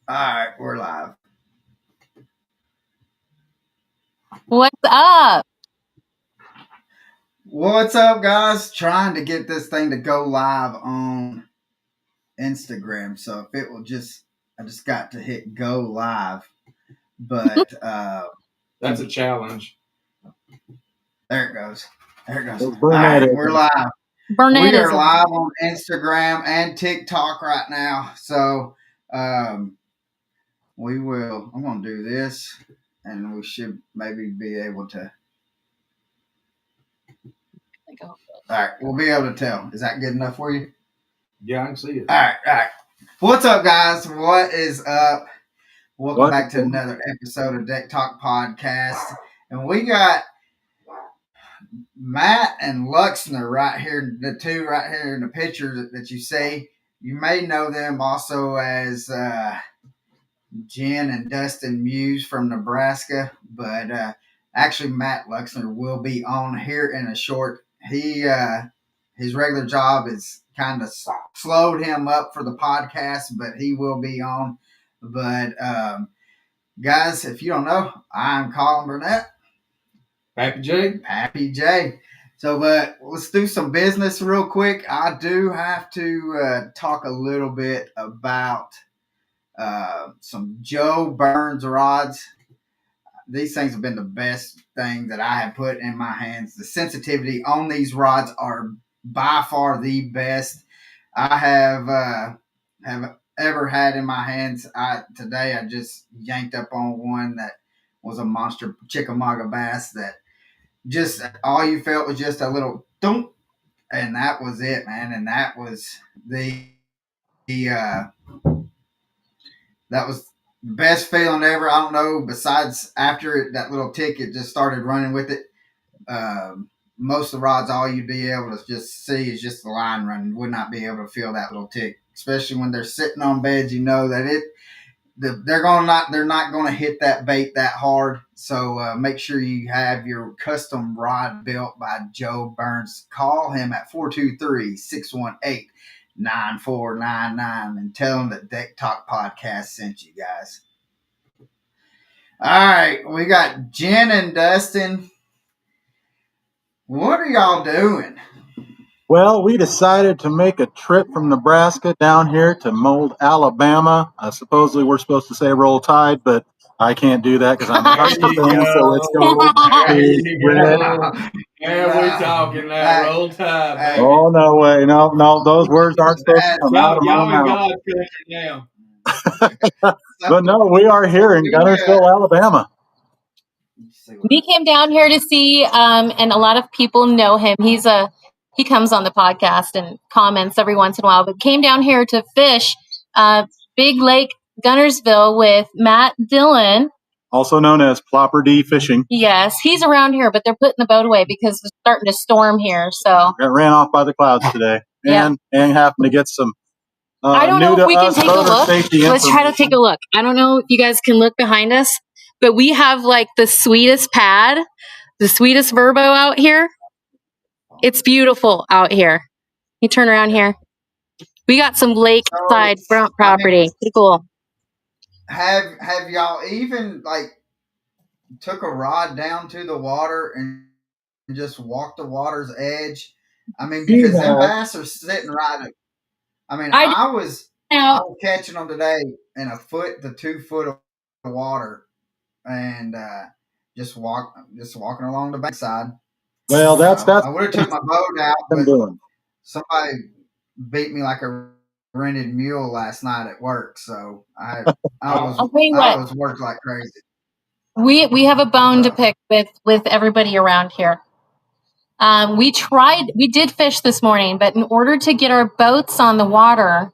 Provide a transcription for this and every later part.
All right, we're live. What's up? What's up, guys? Trying to get this thing to go live on Instagram. So if it will I just got to hit go live. But that's a challenge. There it goes. There it goes. All right, we're live. Burnett We are live on Instagram and TikTok right now. So I'm going to do this, and we should maybe be able to. All right, we'll be able to tell. Is that good enough for you? Yeah, I can see it. All right. What's up, guys? What is up? Welcome back to another episode of Deck Talk Podcast. And we got Matt and Luxner right here, the two right here in the picture that you see. You may know them also as Jen and Dustin Muse from Nebraska, but actually Matt Luxner will be on here in a short. His regular job is kind of slowed him up for the podcast, but he will be on. But guys, if you don't know, I'm Colin Burnett. Pappy J. So, but let's do some business real quick. I do have to talk a little bit about some Joe Burns rods. These things have been the best thing that I have put in my hands. The sensitivity on these rods are by far the best I have ever had in my hands. Today I just yanked up on one that was a monster Chickamauga bass that just all you felt was just a little thump, and that was it, man. And that was that was the best feeling ever. I don't know. Besides, after that little tick, it just started running with it. Most of the rods, all you'd be able to just see is just the line running. Would not be able to feel that little tick, especially when they're sitting on beds. You know that they're not going to hit that bait that hard. So make sure you have your custom rod built by Joe Burns. Call him at 423-618-9499 and tell him that Deck Talk Podcast sent you guys. All right, we got Jen and Dustin. What are y'all doing? Well, we decided to make a trip from Nebraska down here to Mold, Alabama. Supposedly we're supposed to say roll tide, but I can't do that because I'm a Husky fan, so it's going to be red. We're talking now. Roll tide. Oh, no way. No, those words aren't supposed to come out of my mouth. But no, we are here in Guntersville, Alabama. We came down here to see, and a lot of people know him. He comes on the podcast and comments every once in a while, but came down here to fish Big Lake Guntersville with Matt Dillon. Also known as Plopper D Fishing. Yes, he's around here, but they're putting the boat away because it's starting to storm here. So got ran off by the clouds today, and happened to get some. I don't know if we can take a look. Let's try to take a look. I don't know if you guys can look behind us, but we have like the sweetest pad, the sweetest Verbo out here. It's beautiful out here. You turn around here. We got some lakeside front property. Pretty cool. Have y'all even took a rod down to the water and just walked the water's edge? I mean, because them bass are sitting right. I was catching them today in 1 foot to 2 foot of water, and just walking along the bankside. Well, that's I would have took my boat out, but somebody beat me like a rented mule last night at work, so I was worked like crazy. We have a bone to pick with everybody around here. We did fish this morning, but in order to get our boats on the water,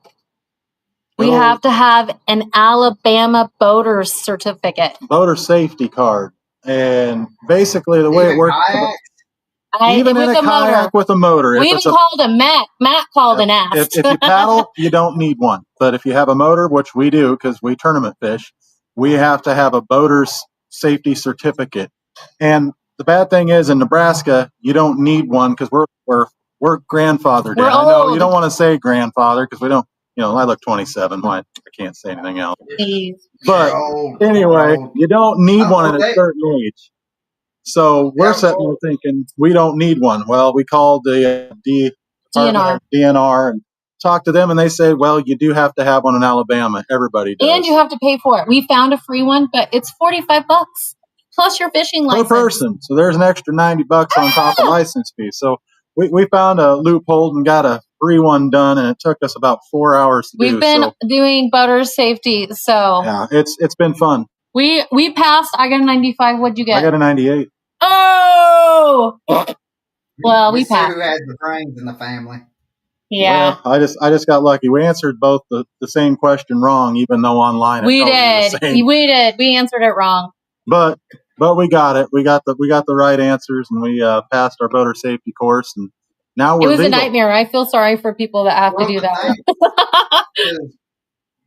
we have to have an Alabama boater's certificate. Boater safety card. And basically the way it works. Even in a kayak with a motor. We even called him Matt. Matt called and asked. If you paddle, you don't need one. But if you have a motor, which we do because we tournament fish, we have to have a boater's safety certificate. And the bad thing is in Nebraska, you don't need one because we're grandfathered. I know you don't want to say grandfather because we don't I look 27. Why I can't say anything else. But anyway, you don't need one at a certain age. So we're sitting there thinking we don't need one. Well, we called the DNR and talked to them, and they said, well, you do have to have one in Alabama. Everybody does. And you have to pay for it. We found a free one, but it's $45 plus your fishing license. Per person. So there's an extra $90 on top of license fee. So we found a loophole and got a free one done, and it took us about 4 hours to do. We've been doing boater safety, so yeah, it's been fun. We passed. I got a 95. What'd you get? I got a 98. Oh, well, we passed. Who has the brains in the family? Yeah, well, I just got lucky. We answered both the same question wrong, even though online we did. We answered it wrong. But we got it. We got the right answers, and we passed our boater safety course, and now we're legal. A nightmare. I feel sorry for people that have to do that.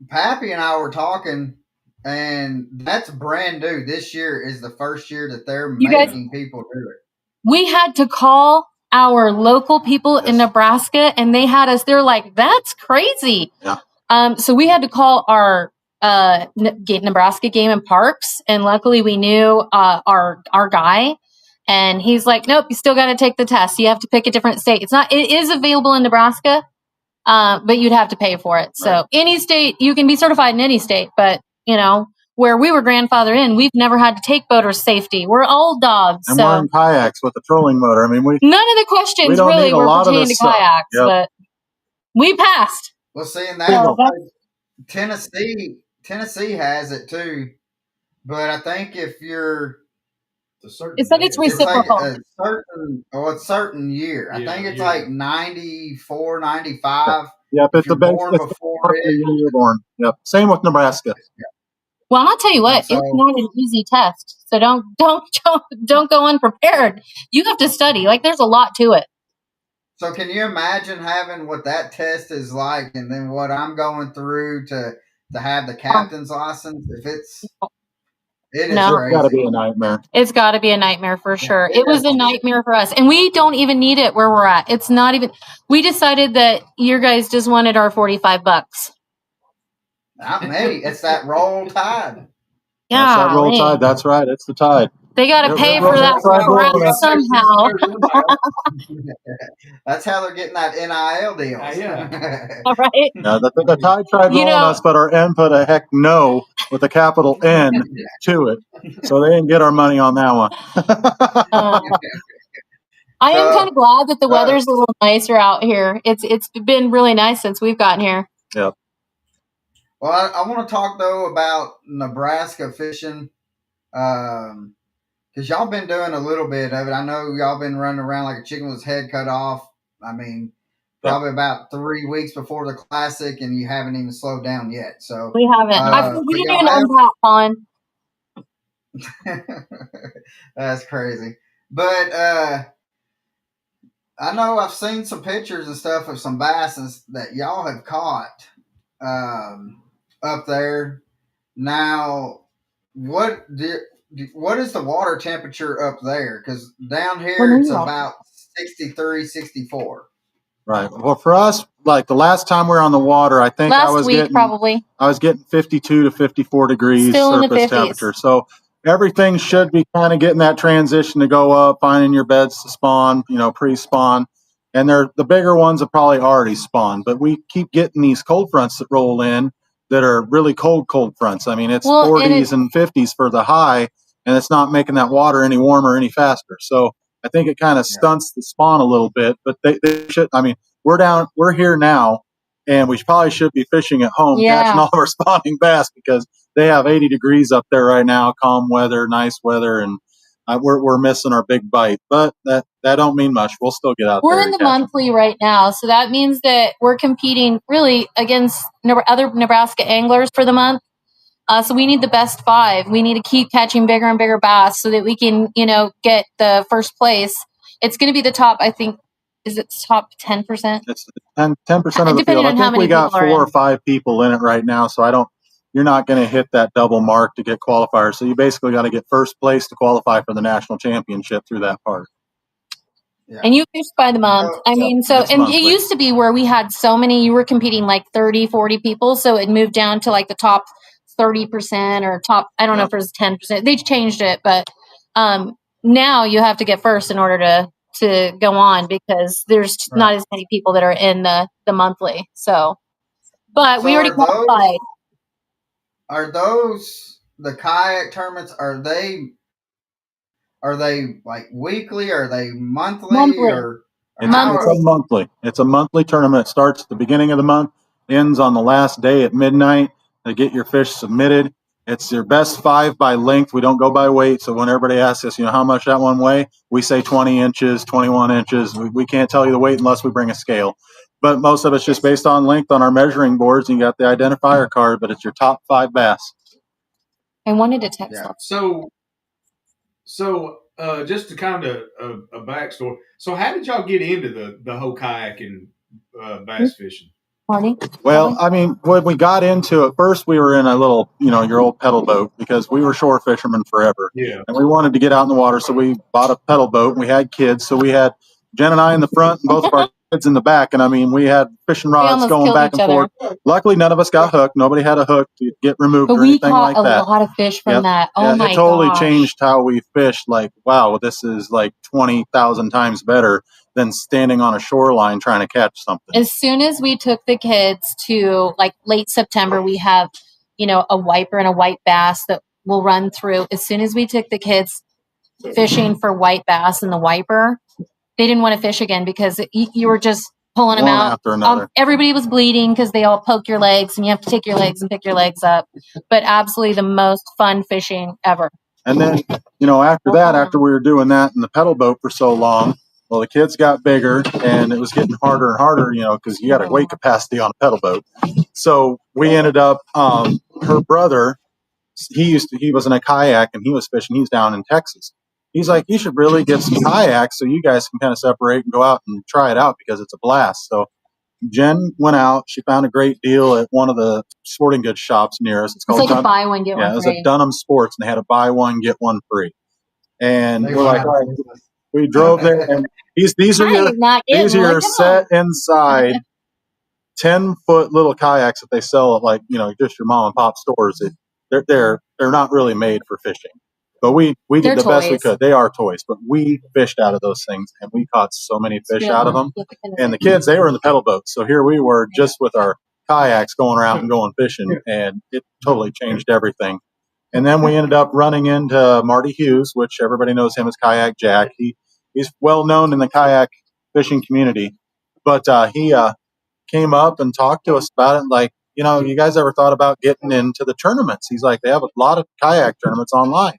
Pappy and I were talking, and that's brand new. This year is the first year that they're making people do it. We had to call our local people in Nebraska, and they're like, that's crazy. Yeah. So we had to call our Nebraska Game and Parks, and luckily we knew our guy, and he's like, nope, you still got to take the test. You have to pick a different state. It is available in Nebraska, but you'd have to pay for it. So any state, you can be certified in any state, but where we were grandfathered in, we've never had to take boater safety. We're old dogs. And we're in kayaks with a trolling motor. I mean, none of the questions really were pertaining to kayaks, but we passed. Well, seeing that, Tennessee has it too, but I think if you're it's reciprocal. A certain year. I think it's like 94, 95. Yep, it's born before you're born. Yep, same with Nebraska. Yeah. Well, I'll tell you what, it's not an easy test. So don't go unprepared. You have to study. Like, there's a lot to it. So can you imagine having what that test is like, and then what I'm going through to have the captain's license? It's crazy. It's got to be a nightmare. It's got to be a nightmare for sure. It was a nightmare for us, and we don't even need it where we're at. It's not even. We decided that you guys just wanted our $45. Not me. It's that roll tide. Yeah, that's that roll tide. That's right. It's the tide. They got to pay for that crap somehow. That's how they're getting that NIL deal. All right. No, the tide tried rolling us, but our N put a heck no with a capital N to it, so they didn't get our money on that one. I am kind of glad that the weather's a little nicer out here. It's been really nice since we've gotten here. Yep. Well, I want to talk, though, about Nebraska fishing, because y'all been doing a little bit of it. I know y'all been running around like a chicken with its head cut off. I mean, probably about 3 weeks before the Classic, and you haven't even slowed down yet. So we haven't. We didn't even unpack on. That's crazy. But I know I've seen some pictures and stuff of some bass that y'all have caught up there. Now, what is the water temperature up there? Because down here it's about 63, 64. Right. Well, for us, like the last time we were on the water, I think I was getting 52 to 54 degrees surface temperature. So everything should be kind of getting that transition to go up, finding your beds to spawn, pre-spawn. And the bigger ones have probably already spawned, but we keep getting these cold fronts that roll in that are really cold fronts. I mean, it's 40s and 50s for the high, and it's not making that water any warmer, any faster. So I think it kind of stunts the spawn a little bit, but they should. I mean, we're here now, and we probably should be fishing at home, catching all of our spawning bass, because they have 80 degrees up there right now, calm weather, nice weather, and we're missing our big bite. But that don't mean much. We'll still get out there. We're in the monthly right now, so that means that we're competing really against other Nebraska anglers for the month. So we need the best 5. We need to keep catching bigger and bigger bass so that we can, get the first place. It's going to be the top, I think. Is it top 10%? It's 10% of the field. I think we got 4 or 5 people in it right now, so you're not going to hit that double mark to get qualifiers. So you basically got to get first place to qualify for the national championship through that part. Yeah. And you fish by the month. I mean, so, and monthly. It used to be where we had so many, you were competing like 30, 40 people. So it moved down to like the top 30% or top, I don't know if it was 10%. They changed it, but now you have to get first in order to go on because there's not as many people that are in the monthly. So, but we already qualified. Are those the kayak tournaments? Are they like weekly? Are they monthly? Or it's a monthly. It's a monthly tournament. It starts at the beginning of the month, ends on the last day at midnight. To get your fish submitted. It's your best 5 by length. We don't go by weight. So when everybody asks us, how much that one weigh, we say 20 inches, 21 inches. We can't tell you the weight unless we bring a scale. But most of it's just based on length on our measuring boards. And you got the identifier card, but it's your top 5 bass. I wanted to text them. So just to kind of a backstory. So how did y'all get into the whole kayaking bass fishing? Well, I mean, when we got into it, first we were in a little, your old pedal boat because we were shore fishermen forever. Yeah. And we wanted to get out in the water. So we bought a pedal boat and we had kids. So we had Jen and I in the front and both of our kids in the back. And I mean, we had fishing rods going back and forth. Luckily, none of us got hooked. Nobody had a hook to get removed or anything like that. We caught a lot of fish from that. Oh my gosh. It totally changed how we fished. Like, wow, this is like 20,000 times better than standing on a shoreline trying to catch something. As soon as we took the kids to like late September, we have, a wiper and a white bass that will run through. As soon as we took the kids fishing for white bass and the wiper, they didn't want to fish again because you were just pulling them out. After another. Everybody was bleeding because they all poke your legs and you have to take your legs and pick your legs up. But absolutely the most fun fishing ever. And then, after we were doing that in the pedal boat for so long, well, the kids got bigger and it was getting harder and harder, because you got a weight capacity on a pedal boat. So we ended up, her brother, he was in a kayak and he was fishing. He's down in Texas. He's like, you should really get some kayaks so you guys can kind of separate and go out and try it out because it's a blast. So Jen went out. She found a great deal at one of the sporting goods shops near us. It's like a buy one, get one free. Yeah, it was at Dunham Sports, and they had a buy one, get one free. And we're like, all right, we drove there, and these are your set inside 10-foot little kayaks that they sell at like just your mom and pop stores. They're not really made for fishing, but we did the best we could. They are toys, but we fished out of those things, and we caught so many fish out of them. And the kids, they were in the pedal boat, so here we were just with our kayaks going around and going fishing, and it totally changed everything. And then we ended up running into Marty Hughes, which everybody knows him as Kayak Jack. He's well known in the kayak fishing community, but he came up and talked to us about it. Like, you guys ever thought about getting into the tournaments? He's like, they have a lot of kayak tournaments online.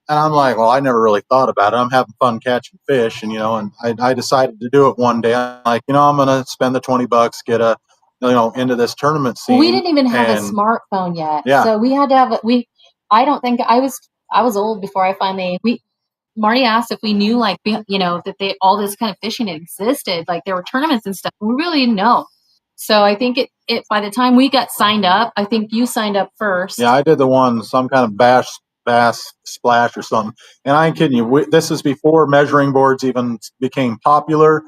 And I'm like, well, I never really thought about it. I'm having fun catching fish, and I decided to do it one day. I'm like, I'm going to spend the $20, get into this tournament scene. Well, we didn't even have a smartphone yet. Yeah. So we had to have I don't think I was old before I finally, Marty asked if we knew that all this kind of fishing existed, like there were tournaments and stuff. We really didn't know. So I think it by the time we got signed up, I think you signed up first. Yeah, I did the one, some kind of bass splash or something. And I ain't kidding you. This is before measuring boards even became popular.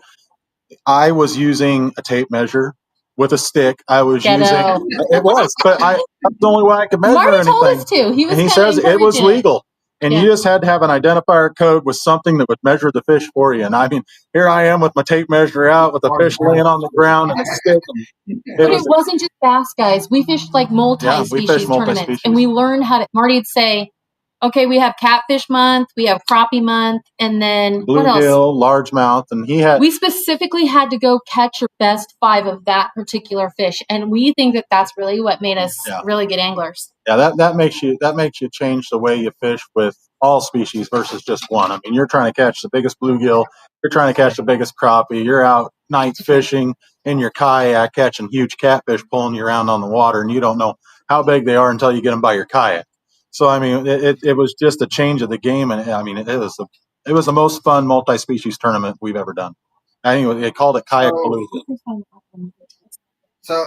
I was using a tape measure with a stick. It was, but that's the only way I could measure Marty anything. Told us to. He says it was legal. And you just had to have an identifier code with something that would measure the fish for you. And I mean, here I am with my tape measure out, with the fish laying on the ground and a stick. But it wasn't just bass, guys. We fished like multi-species tournaments. And we learned how to, Marty'd say, okay, we have catfish month, we have crappie month, and then bluegill, largemouth, and we specifically had to go catch your best 5 of that particular fish, and we think that that's really what made us really good anglers. Yeah, that makes you change the way you fish with all species versus just one. I mean, you're trying to catch the biggest bluegill, you're trying to catch the biggest crappie, you're out night fishing in your kayak catching huge catfish pulling you around on the water, and you don't know how big they are until you get them by your kayak. So I mean, it was just a change of the game, and I mean, it was the most fun multi-species tournament we've ever done. I think they called it Kayak Palooza. So,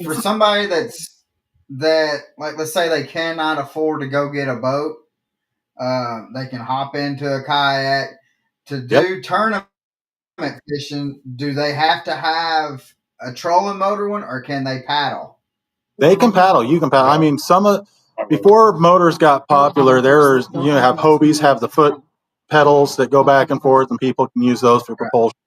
for somebody that like, let's say they cannot afford to go get a boat, they can hop into a kayak. to do tournament fishing, do they have to have a trolling motor one, or can they paddle? They can paddle. You can paddle. I mean, before motors got popular, have Hobies have the foot pedals that go back and forth, and people can use those for propulsion.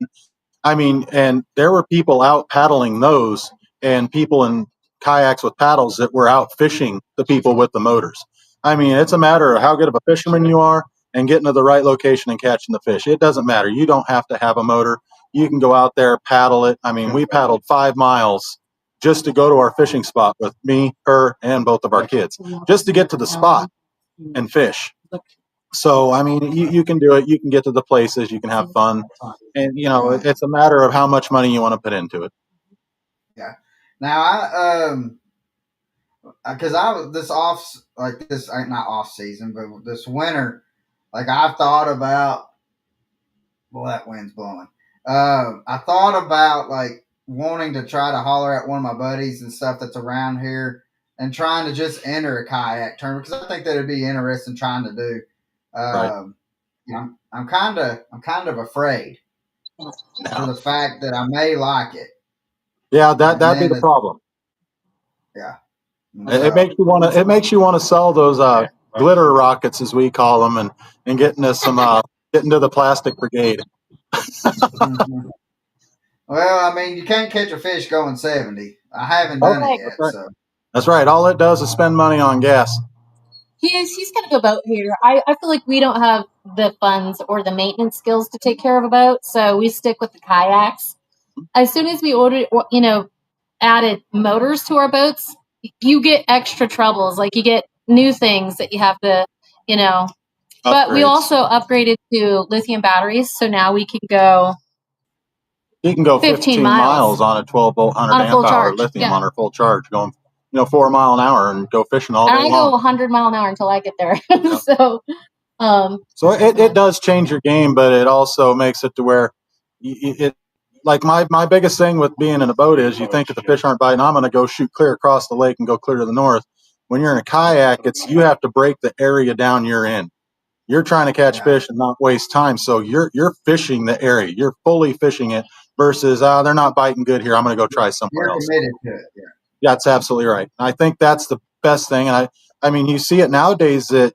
I mean, and there were people out paddling those, and people in kayaks with paddles that were out fishing the people with the motors. I mean, it's a matter of how good of a fisherman you are and getting to the right location and catching the fish. It doesn't matter. You don't have to have a motor. You can go out there, paddle it. I mean, we paddled 5 miles just to go to our fishing spot with me, her, and both of our kids, just to get to the spot and fish. So, I mean, you can do it. You can get to the places. You can have fun. And, it's a matter of how much money you want to put into it. Yeah. Now, because I was not off season, but this winter, like I've thought about, well, that wind's blowing. I thought about like wanting to try to holler at one of my buddies and stuff that's around here and trying to just enter a kayak tournament, because I think that'd be interesting trying to do. Right. I'm kind of afraid for the fact that I may like it. Yeah, that'd be the problem. Yeah. It makes you want to sell those glitter rockets, as we call them, and get into the plastic brigade. Mm-hmm. Well, I mean, you can't catch a fish going 70. I haven't done it yet. Right. So that's right. All it does is spend money on gas. He's gonna go boat here. I feel like we don't have the funds or the maintenance skills to take care of a boat, so we stick with the kayaks. As soon as we added motors to our boats, you get extra troubles. Like you get new things that you have to, But we also upgraded to lithium batteries, so now we can go. You can go 15 miles on a 12-volt 100 amp hour lithium on our full charge, going 4 mile an hour and go fishing all day long. I go 100 mile an hour until I get there. Yeah. So it does change your game, but it also makes it to where like my biggest thing with being in a boat is you think if the fish aren't biting, I'm going to go shoot clear across the lake and go clear to the north. When you're in a kayak, you have to break the area down you're in. You're trying to catch fish and not waste time. So you're fishing the area. You're fully fishing it versus they're not biting good here. I'm going to go try somewhere else. You're committed to it. Yeah. That's absolutely right. I think that's the best thing. And I mean, you see it nowadays that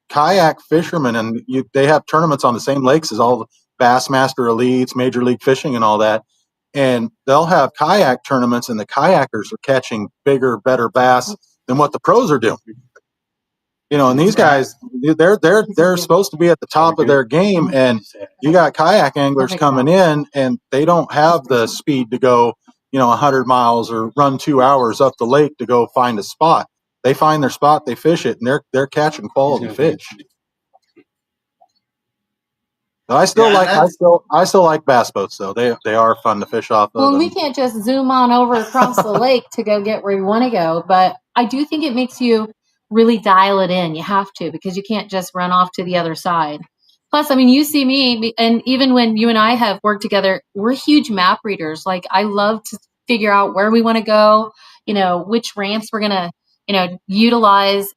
kayak fishermen they have tournaments on the same lakes as all the Bassmaster Elites, Major League Fishing, and all that. And they'll have kayak tournaments, and the kayakers are catching bigger, better bass than what the pros are doing. And these guys, they're supposed to be at the top of their game, and you got kayak anglers coming in, and they don't have the speed to go, 100 miles or run 2 hours up the lake to go find a spot. They find their spot, they fish it, and they're catching quality fish. But I still like bass boats, though. They are fun to fish off of. Well, we can't just zoom on over across the lake to go get where we want to go, but I do think it makes you really dial it in. You have to, because you can't just run off to the other side. Plus, I mean, you see me, and even when you and I have worked together, we're huge map readers. Like, I love to figure out where we want to go, which ramps we're going to, utilize.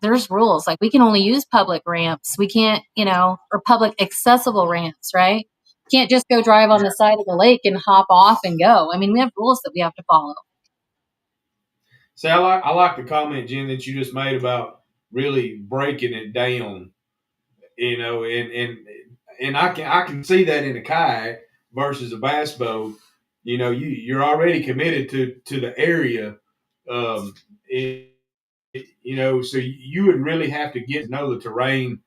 There's rules. Like, we can only use public ramps. We can't, or public accessible ramps, right? Can't just go drive on the side of the lake and hop off and go. I mean, we have rules that we have to follow. See, I like the comment, Jen, that you just made about really breaking it down. And I can see that in a kayak versus a bass boat. You're already committed to the area. So you would really have to get to know the terrain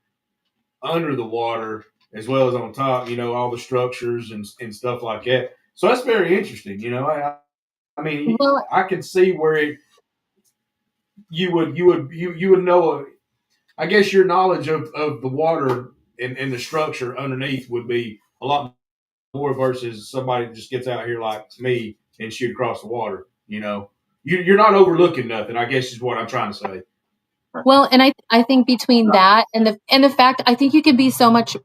under the water as well as on top, all the structures and stuff like that. So that's very interesting. I can see where you would know. I guess your knowledge of the water and the structure underneath would be a lot more versus somebody that just gets out here like me and shoot across the water. You're not overlooking nothing, I guess is what I'm trying to say. Well, and I think between that and the fact, I think you can be so much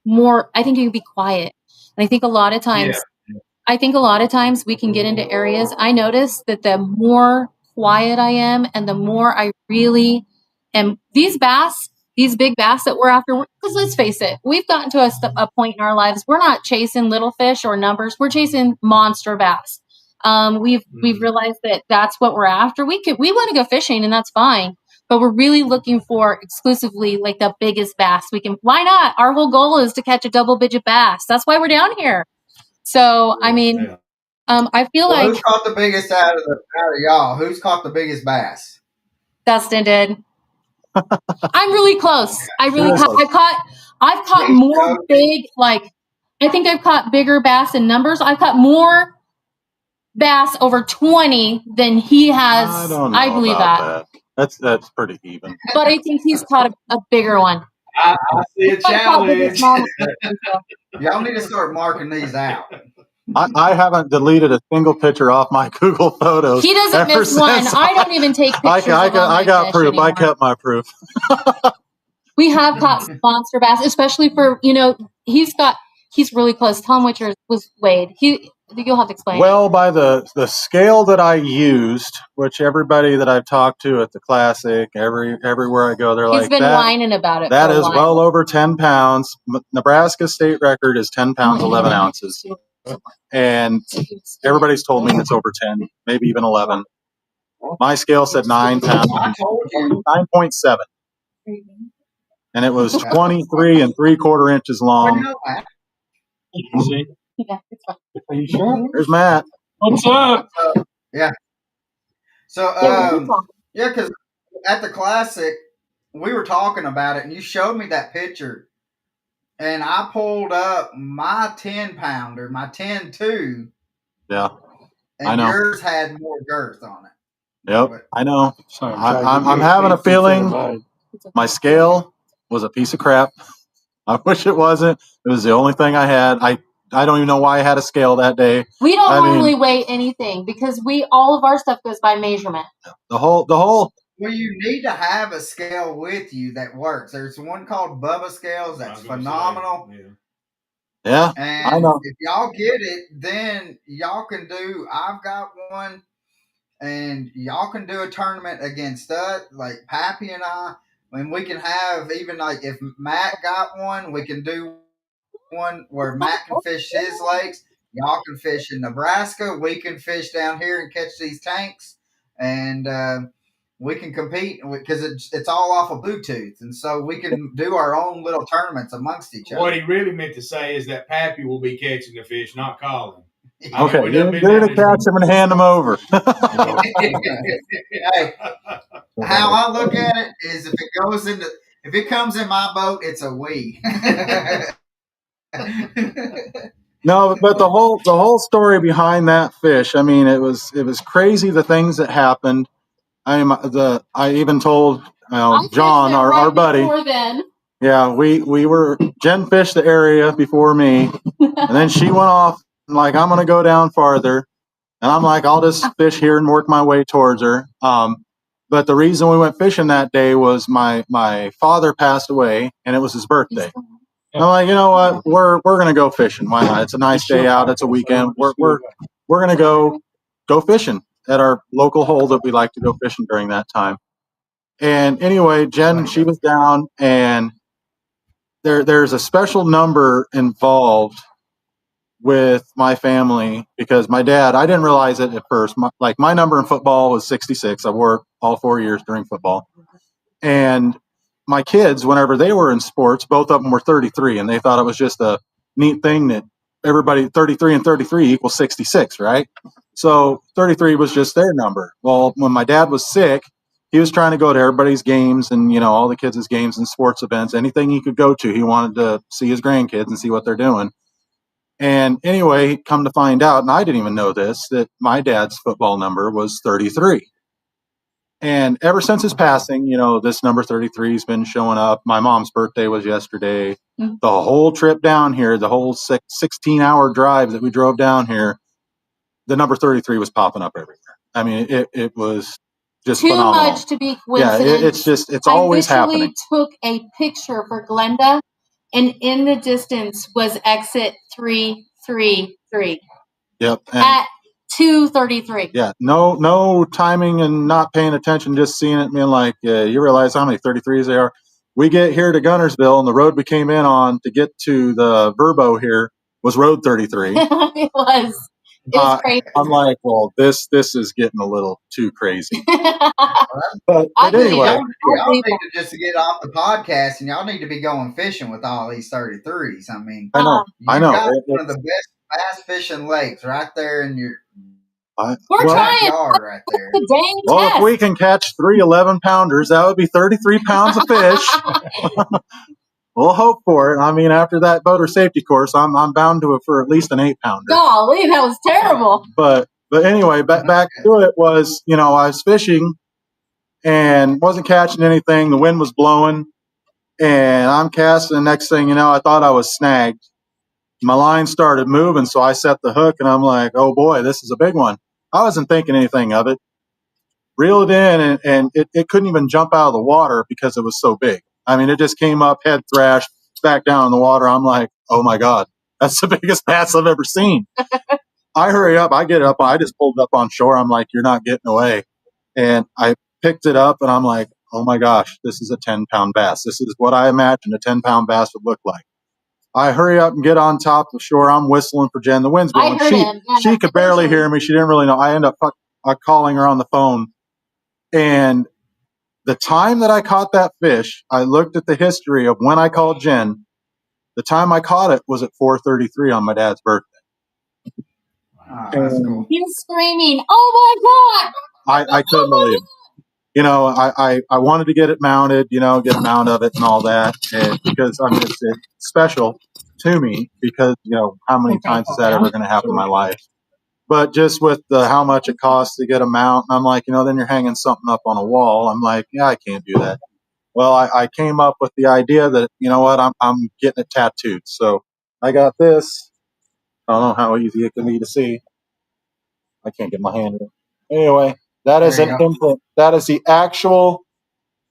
more. I think you can be quiet, and I think a lot of times, we can get into areas. I notice that the more quiet I am, and the more I really am. These bass, these big bass that we're after, because let's face it, we've gotten to a point in our lives, we're not chasing little fish or numbers, we're chasing monster bass. We've realized that that's what we're after. We want to go fishing, and that's fine, but we're really looking for exclusively like the biggest bass we can. Why not? Our whole goal is to catch a double-digit bass. That's why we're down here. So, I mean, I feel like who's caught the biggest out of y'all? Who's caught the biggest bass? Dustin did. I'm really close. I've caught more big, like, I think I've caught bigger bass in numbers. I've caught more bass over 20 than he has. I don't know. I believe about that. That's pretty even. But I think he's caught a bigger one. I see a challenge. Y'all need to start marking these out. I haven't deleted a single picture off my Google Photos. He doesn't miss one. I don't even take pictures. I got proof. Anymore. I kept my proof. We have caught monster bass, especially for, he's really close. Tom Witcher was weighed. You'll have to explain. Well, by the scale that I used, which everybody that I've talked to at the Classic, everywhere I go, they're like, he's been whining about it. That is well over 10 pounds. Nebraska state record is 10 pounds, 11 ounces. And everybody's told me it's over 10, maybe even 11. My scale said 9 pounds, 9.7. And it was 23 3/4 inches long. See? Are you sure? There's Matt. What's up? Yeah. So, because at the Classic, we were talking about it, and you showed me that picture, and I pulled up my 10-pounder, my 10.2. Yeah. And I know. Yours had more girth on it. Yep, I know. I'm having a feeling my scale was a piece of crap. I wish it wasn't. It was the only thing I had. I don't even know why I had a scale that day. We don't normally weigh anything because all of our stuff goes by measurement. The whole. Well, you need to have a scale with you that works. There's one called Bubba Scales that's phenomenal. Yeah, and I know. If y'all get it, then y'all can do. I've got one, and y'all can do a tournament against us, like Pappy and I. And we can have even like if Matt got one, we can do one where Matt can fish his lakes. Y'all can fish in Nebraska. We can fish down here and catch these tanks, and we can compete because it's all off of Bluetooth, and so we can do our own little tournaments amongst each other. What he really meant to say is that Pappy will be catching the fish, not Colin. Okay, you're to catch them and hand them over. Hey, how I look at it is if it comes in my boat, it's a we. No, but the whole story behind that fish, I mean, it was crazy the things that happened. I even told John, our buddy. Yeah, we were Jen fished the area before me, and then she went off and like I'm gonna go down farther, and I'm like I'll just fish here and work my way towards her. But the reason we went fishing that day was my father passed away, and it was his birthday. I'm like, you know what? We're gonna go fishing. Why not? It's a nice day out. It's a weekend. We're gonna go fishing at our local hole that we like to go fishing during that time. And anyway, Jen, she was down, and there's a special number involved with my family because my dad. I didn't realize it at first. My number in football was 66. I wore it all 4 years during football, and my kids, whenever they were in sports, both of them were 33, and they thought it was just a neat thing that everybody 33 and 33 equals 66, right? So 33 was just their number. Well, when my dad was sick, he was trying to go to everybody's games and, all the kids' games and sports events, anything he could go to. He wanted to see his grandkids and see what they're doing. And anyway, come to find out, and I didn't even know this, that my dad's football number was 33. And ever since his passing, this number 33 has been showing up. My mom's birthday was yesterday. Mm-hmm. The whole trip down here, the whole 16-hour drive that we drove down here, the number 33 was popping up everywhere. I mean, it was just too phenomenal. Much to be coincidence. Yeah, it's always happening. I took a picture for Glenda, and in the distance was exit 333. Yep. At 2:33. Yeah, no timing and not paying attention, just seeing it and being like, you realize how many 33s there are? we get here to Gunnersville, and the road we came in on to get to the Verbo here was Road 33. It was. It was crazy. I'm like, well, this is getting a little too crazy. but anyway, y'all need to just get off the podcast, and y'all need to be going fishing with all these 33s. I mean, I know. Got one of the best bass fishing lakes right there in your we're trying yard right there. Well, if we can catch 3 11-pounders, that would be 33 pounds of fish. We'll hope for it. I mean, after that boater safety course, I'm bound to it for at least an 8-pounder. Golly, that was terrible. But anyway, back to it was, I was fishing and wasn't catching anything. The wind was blowing, and I'm casting. The next thing you know, I thought I was snagged. My line started moving, so I set the hook, and I'm like, oh boy, this is a big one. I wasn't thinking anything of it. Reeled in, and it couldn't even jump out of the water because it was so big. I mean, it just came up, head thrashed, back down in the water. I'm like, oh my God, that's the biggest bass I've ever seen. I hurry up, I get up, I just pulled up on shore. I'm like, you're not getting away. And I picked it up, and I'm like, oh my gosh, this is a 10-pound bass. This is what I imagined a 10-pound bass would look like. I hurry up and get on top of the shore. I'm whistling for Jen. The wind's blowing. She could barely hear me. She didn't really know. I end up calling her on the phone. And the time that I caught that fish, I looked at the history of when I called Jen. The time I caught it was at 4:33 on my dad's birthday. Oh, that's cool. He was screaming, "Oh my God!" I couldn't believe it. I wanted to get it mounted, get a mount of it and all that, and because I mean it's special to me because how many times is that ever going to happen in my life? But just with how much it costs to get a mount, and I'm like, then you're hanging something up on a wall. I'm like, yeah, I can't do that. Well, I came up with the idea that what, I'm getting it tattooed. So I got this. I don't know how easy it can be to see. I can't get my hand in it. Anyway, that is an imprint. That is the actual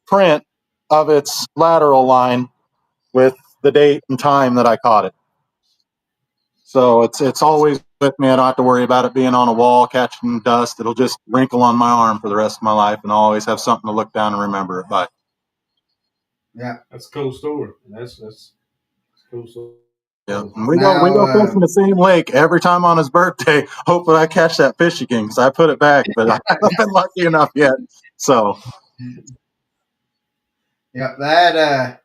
print of its lateral line with the date and time that I caught it. So it's always with me. I don't have to worry about it being on a wall, catching dust. It'll just wrinkle on my arm for the rest of my life, and I'll always have something to look down and remember it by. Yeah, that's a cool story. That's cool story. Yeah, and we go fish in the same lake every time on his birthday. Hopefully, I catch that fish again because I put it back, but I haven't been lucky enough yet. So, yeah,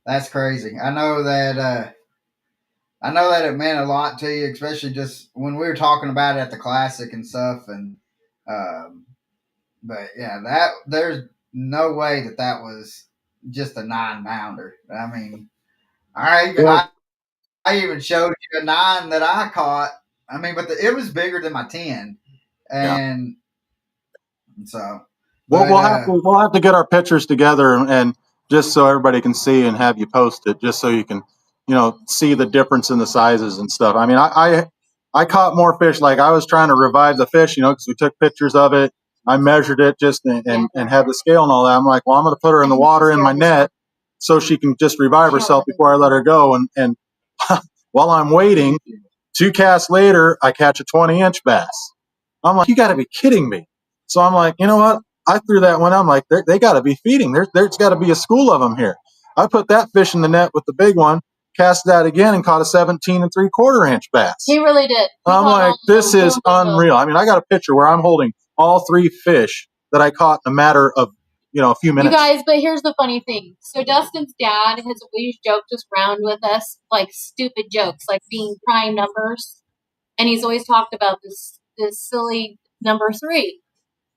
that's crazy. I know that it meant a lot to you, especially just when we were talking about it at the classic and stuff. And but yeah, there's no way that was just a 9-pounder. I mean, I even showed you a 9 that I caught. I mean, but it was bigger than my 10, and so we'll have to get our pictures together and just so everybody can see and have you post it, just so you can see the difference in the sizes and stuff. I mean, I caught more fish. Like I was trying to revive the fish, because we took pictures of it. I measured it just and had the scale and all that. I'm like, well, I'm going to put her in the water in my net so she can just revive herself before I let her go. And while I'm waiting, 2 casts later, I catch a 20-inch bass. I'm like, you got to be kidding me. So I'm like, you know what? I threw that one. I'm like, they got to be feeding. There's got to be a school of them here. I put that fish in the net with the big one, cast that again, and caught a 17 3/4-inch bass. He really did. I'm like, this is unreal. I mean, I got a picture where I'm holding all 3 fish that I caught in a matter of a few minutes. You guys, but here's the funny thing. So Dustin's dad has always joked us around with us, like stupid jokes, like being prime numbers. And he's always talked about this silly number 3.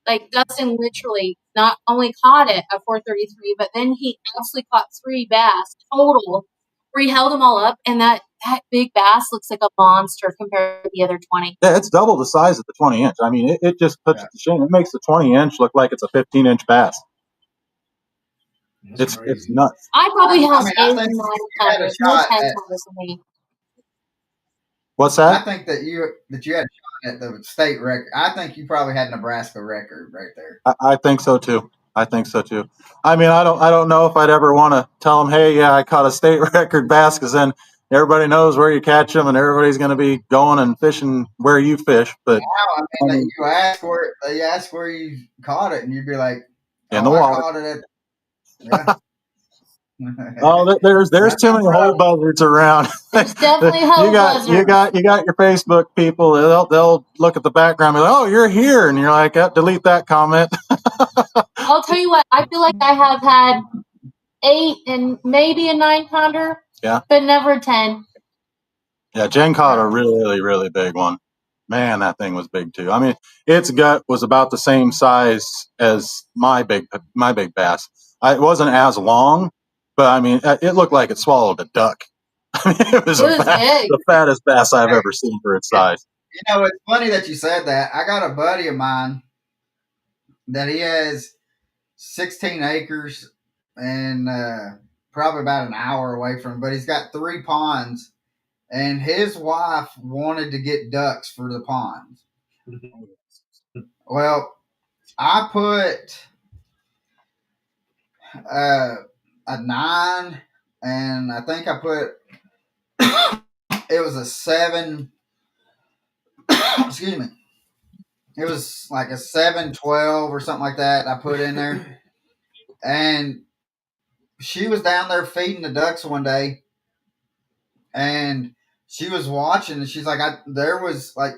Like Dustin literally not only caught it at 4:33, but then he actually caught 3 bass total, where he held them all up, and that big bass looks like a monster compared to the other 20. Yeah, it's double the size of the 20-inch. I mean, it just puts it to shame. It makes the 20-inch look like it's a 15-inch bass. It's nuts. I probably have 8 or 9 pounders, no 10 pounders for me. What's that? I think that you had a shot at the state record. I think you probably had Nebraska record right there. I think so too. I mean, I don't know if I'd ever want to tell them, hey, yeah, I caught a state record bass, because then everybody knows where you catch them, and everybody's going to be going and fishing where you fish. But you ask where they ask where you caught it, and you'd be like, in the water. I caught it at. Yeah. Oh, there's too many hole buzzards around. There's definitely hole buzzards. You got your Facebook people. They'll look at the background and be like, oh, you're here, and you're like, delete that comment. I'll tell you what. I feel like I have had 8 and maybe a 9-pounder. Yeah, but never a 10. Yeah, Jen caught a really, really big one. Man, that thing was big too. I mean, its gut was about the same size as my big bass. It wasn't as long, but I mean, it looked like it swallowed a duck. I mean, it was big. The fattest bass I've ever seen for its size. You know, it's funny that you said that. I got a buddy of mine that he has 16 acres and probably about an hour away from him, but he's got 3 ponds, and his wife wanted to get ducks for the ponds. Well, I put a 9, and I think I put it was a 7. Excuse me. It was like a 7-12 or something like that. I put in there, and she was down there feeding the ducks one day, and she was watching, and she's like, there was like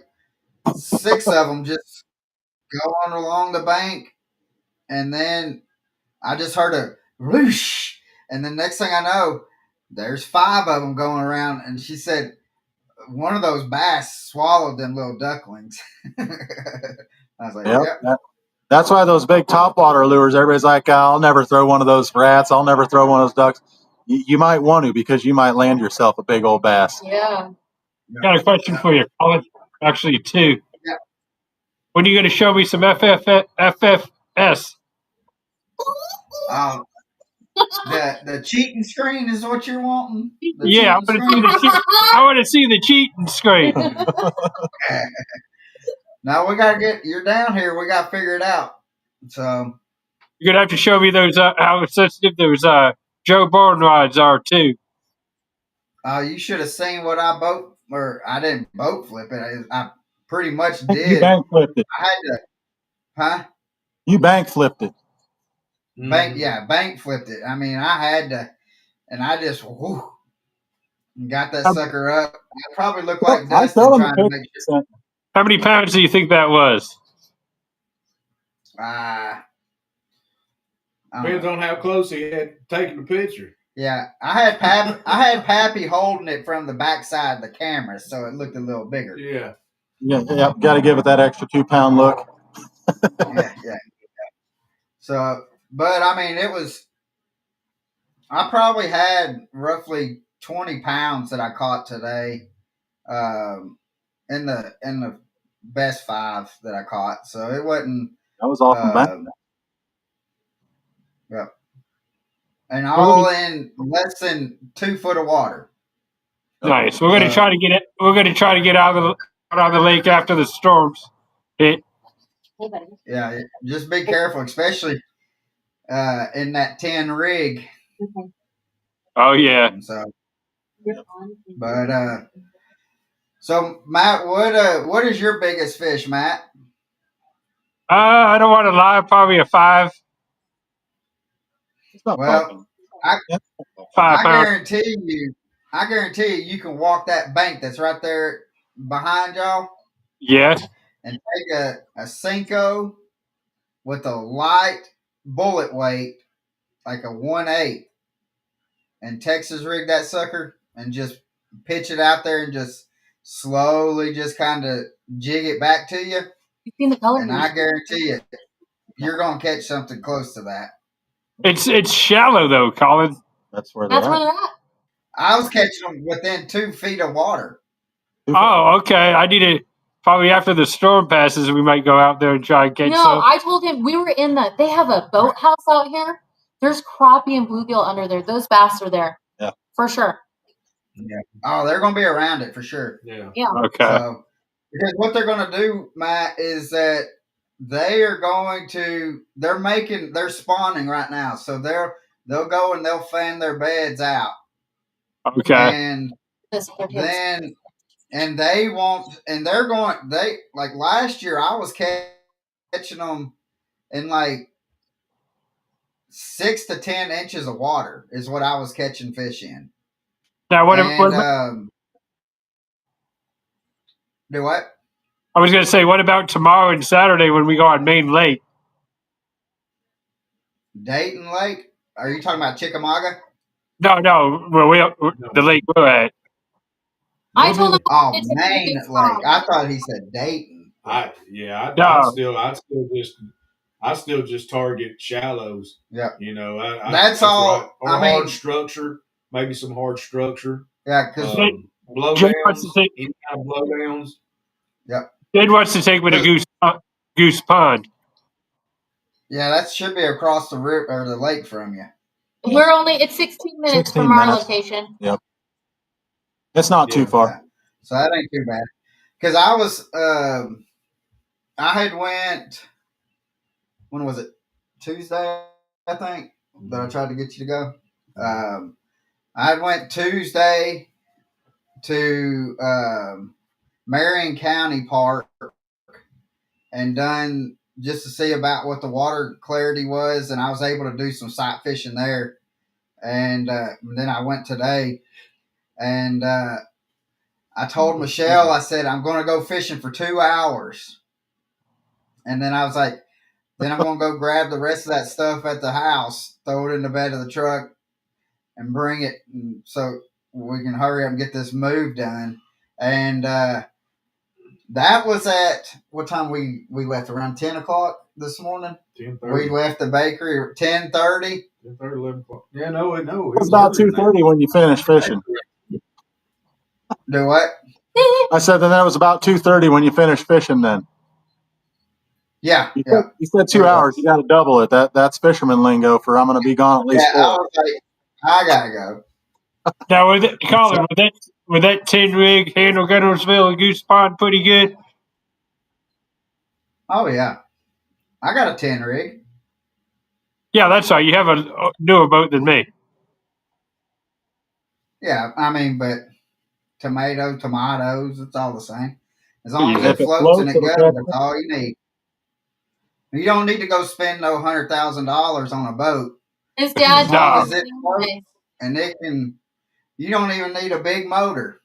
6 of them just going along the bank, and then I just heard a whoosh, and the next thing I know, there's 5 of them going around, and she said one of those bass swallowed them little ducklings. I was like, yep. That's why those big topwater lures, everybody's like, I'll never throw one of those rats. I'll never throw one of those ducks. You might want to, because you might land yourself a big old bass. Yeah. Got a question for you, Colin. Actually, 2. Yeah. When are you going to show me some FFS? The cheating screen is what you're wanting? Yeah, I want to see the cheating screen. Now we gotta you're down here. We gotta figure it out. So you're gonna have to show me those how sensitive those Joe Barn rods are too. You should have seen what I didn't boat flip it. I pretty much did. You bank flipped it. I had to, huh? You bank flipped it. Bank flipped it. I mean, I had to, and I just got that sucker up. I probably looked like Dustin trying to make sure. How many pounds do you think that was? Depends on how close he had taken the picture. Yeah, I had Pappy holding it from the backside of the camera, so it looked a little bigger. Yeah. Got to give it that extra 2-pound look. yeah. So, but I mean, I probably had roughly 20 pounds that I caught today, in the best 5 that I caught. So it wasn't. That was awesome back. Yep. And all in less than 2 foot of water. Nice. We're gonna try to get it. We're gonna try to get out of the lake after the storms hit. Yeah, just be careful, especially in that 10 rig. Oh yeah. So, but so Matt, what is your biggest fish, Matt? I don't want to lie. Probably a 5. Well, I guarantee you can walk that bank that's right there behind y'all. Yes. And take a Cinco with a light bullet weight, like a 1/8, and Texas rig that sucker and just pitch it out there and just slowly just kind of jig it back to you. You've seen the color. And I guarantee you, you're gonna catch something close to that. It's shallow though, Colin. That's where they're at. I was catching them within 2 feet of water. Oh, okay. I need to probably after the storm passes, we might go out there and try and catch some. I told him we were they have a boathouse out here. There's crappie and bluegill under there. Those bass are there. Yeah. For sure. Yeah. Oh, they're going to be around it for sure. Yeah. Yeah. Okay. So, because what they're going to do, Matt, is that they're spawning right now. So they'll go and they'll fan their beds out. Okay. And then they won't, and like last year I was catching them in like 6 to 10 inches of water is what I was catching fish in. Now, what do what? I was going to say, what about tomorrow and Saturday when we go on Main Lake? Dayton Lake? Are you talking about Chickamauga? No. The lake we're at. I told him. Oh, Main Lake. I thought he said Dayton. I'd still just target shallows. Yeah. You know, that's all. Hard structure, maybe some hard structure. Yeah, because blowdowns, any kind of blowdowns. Yep. Jed wants to take me to Goose Pond. Yeah, that should be across the river or the lake from you. It's 16 minutes from our location. Yep. It's not too far. Yeah. So that ain't too bad. Because I was, I had went, when was it? Tuesday, I think, that I tried to get you to go. I went Tuesday to Marion County Park and done just to see about what the water clarity was, and I was able to do some sight fishing there. And then I went today, and I told Michelle, I said, I'm going to go fishing for 2 hours. And then I was like, then I'm going to go grab the rest of that stuff at the house, throw it in the bed of the truck, and bring it so we can hurry up and get this move done. And that was at what time we left? Around 10 o'clock this morning? 10:30. We left the bakery at 10:30. 10:30, 11 o'clock. Yeah, no. It was about 2:30 when you finished fishing. Do what? I said that was about 2:30 when you finished fishing then. Yeah. You said 2 hours. You got to double it. That's fisherman lingo for I'm going to be gone at least 4. I was like, I got to go. Now, Colin, with that 10 rig handle Gunnersville and Goose Pond pretty good? Oh, yeah. I got a 10 rig. Yeah, that's right. You have a newer boat than me. Yeah, I mean, but tomatoes, it's all the same. As long as it floats and it goes, that's all you need. You don't need to go spend no $100,000 on a boat. His dad, as long as it floats and it can. You don't even need a big motor.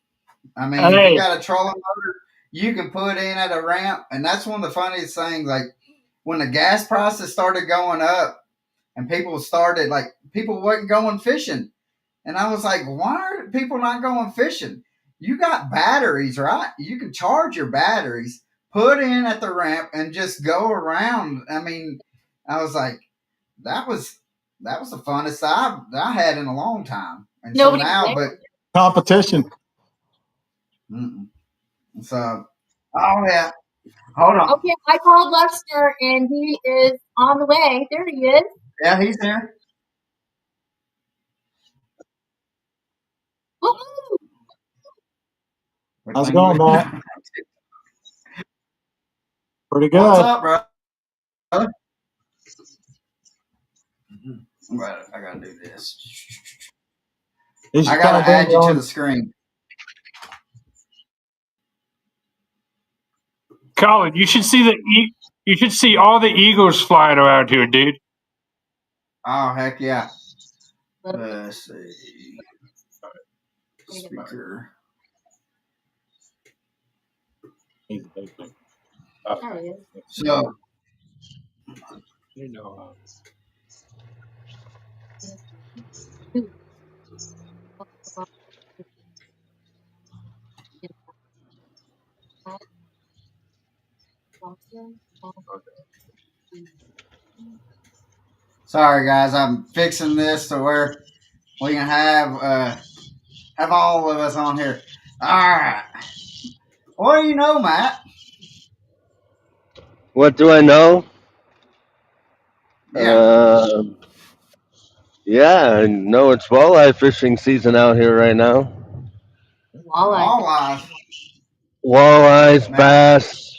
I mean, if you got a trolling motor, you can put in at a ramp, and that's one of the funniest things. Like when the gas prices started going up, and people wasn't going fishing, and I was like, why are people not going fishing? You got batteries, right? You can charge your batteries, put in at the ramp, and just go around. I mean, I was like, that was the funnest I had in a long time. And Nobody competition. So, oh yeah, hold on. Okay, I called Luxner and he is on the way. There he is. Yeah, he's there. Woo-hoo. How's it going, Matt? Pretty good. What's up, bro? I gotta do this. I gotta add you to the screen. Colin, you should see all the eagles flying around here, dude. Oh heck yeah! Let's see. Speaker. So. You know. Sorry guys, I'm fixing this to where we can have all of us on here. All right. What do you know, Matt? What do I know? Yeah. Yeah, I know it's walleye fishing season out here right now. Walleyes. Walleyes, bass.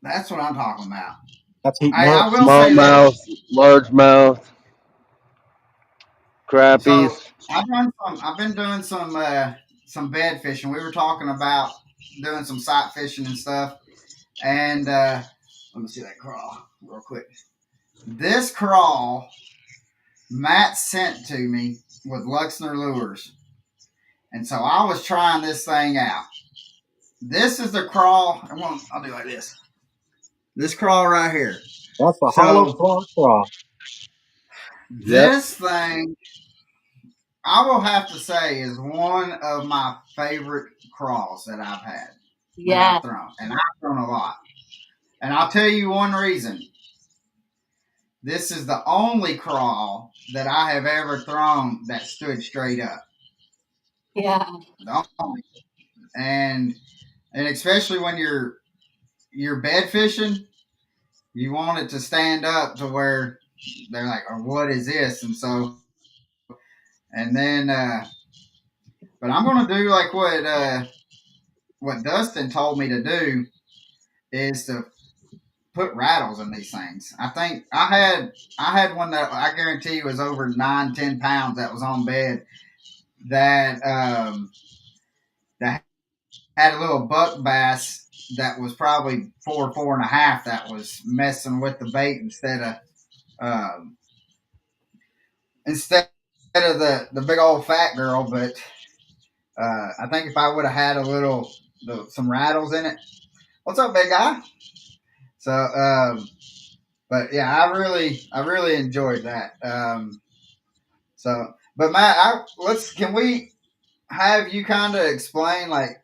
That's what I'm talking about. That's heating I up. will Smallmouth, largemouth, crappies. So I've been doing some bed fishing. We were talking about doing some sight fishing and stuff. And let me see that crawl real quick. This crawl Matt sent to me with Luxner Lures. And so I was trying this thing out. This is the crawl. I'll do like this. This crawl right here. That's a hollow So point crawl. Yep. this thing, I will have to say, is one of my favorite crawls that I've had. Yeah. That I've thrown. And I've thrown a lot. And I'll tell you one reason. This is the only crawl that I have ever thrown that stood straight up. Yeah. The only. And especially when you're bed fishing, you want it to stand up to where they're like, oh, what is this? And so, and then, but I'm going to do like what Dustin told me to do is to put rattles in these things. I think I had one that I guarantee you was over 9-10 pounds that was on bed that that had a little buck bass that was probably 4.5 that was messing with the bait um, instead of the big old fat girl. But I think if I would have had some rattles in it. What's up, big guy? So, but yeah, I really enjoyed that. So, but Matt, can we have you kind of explain like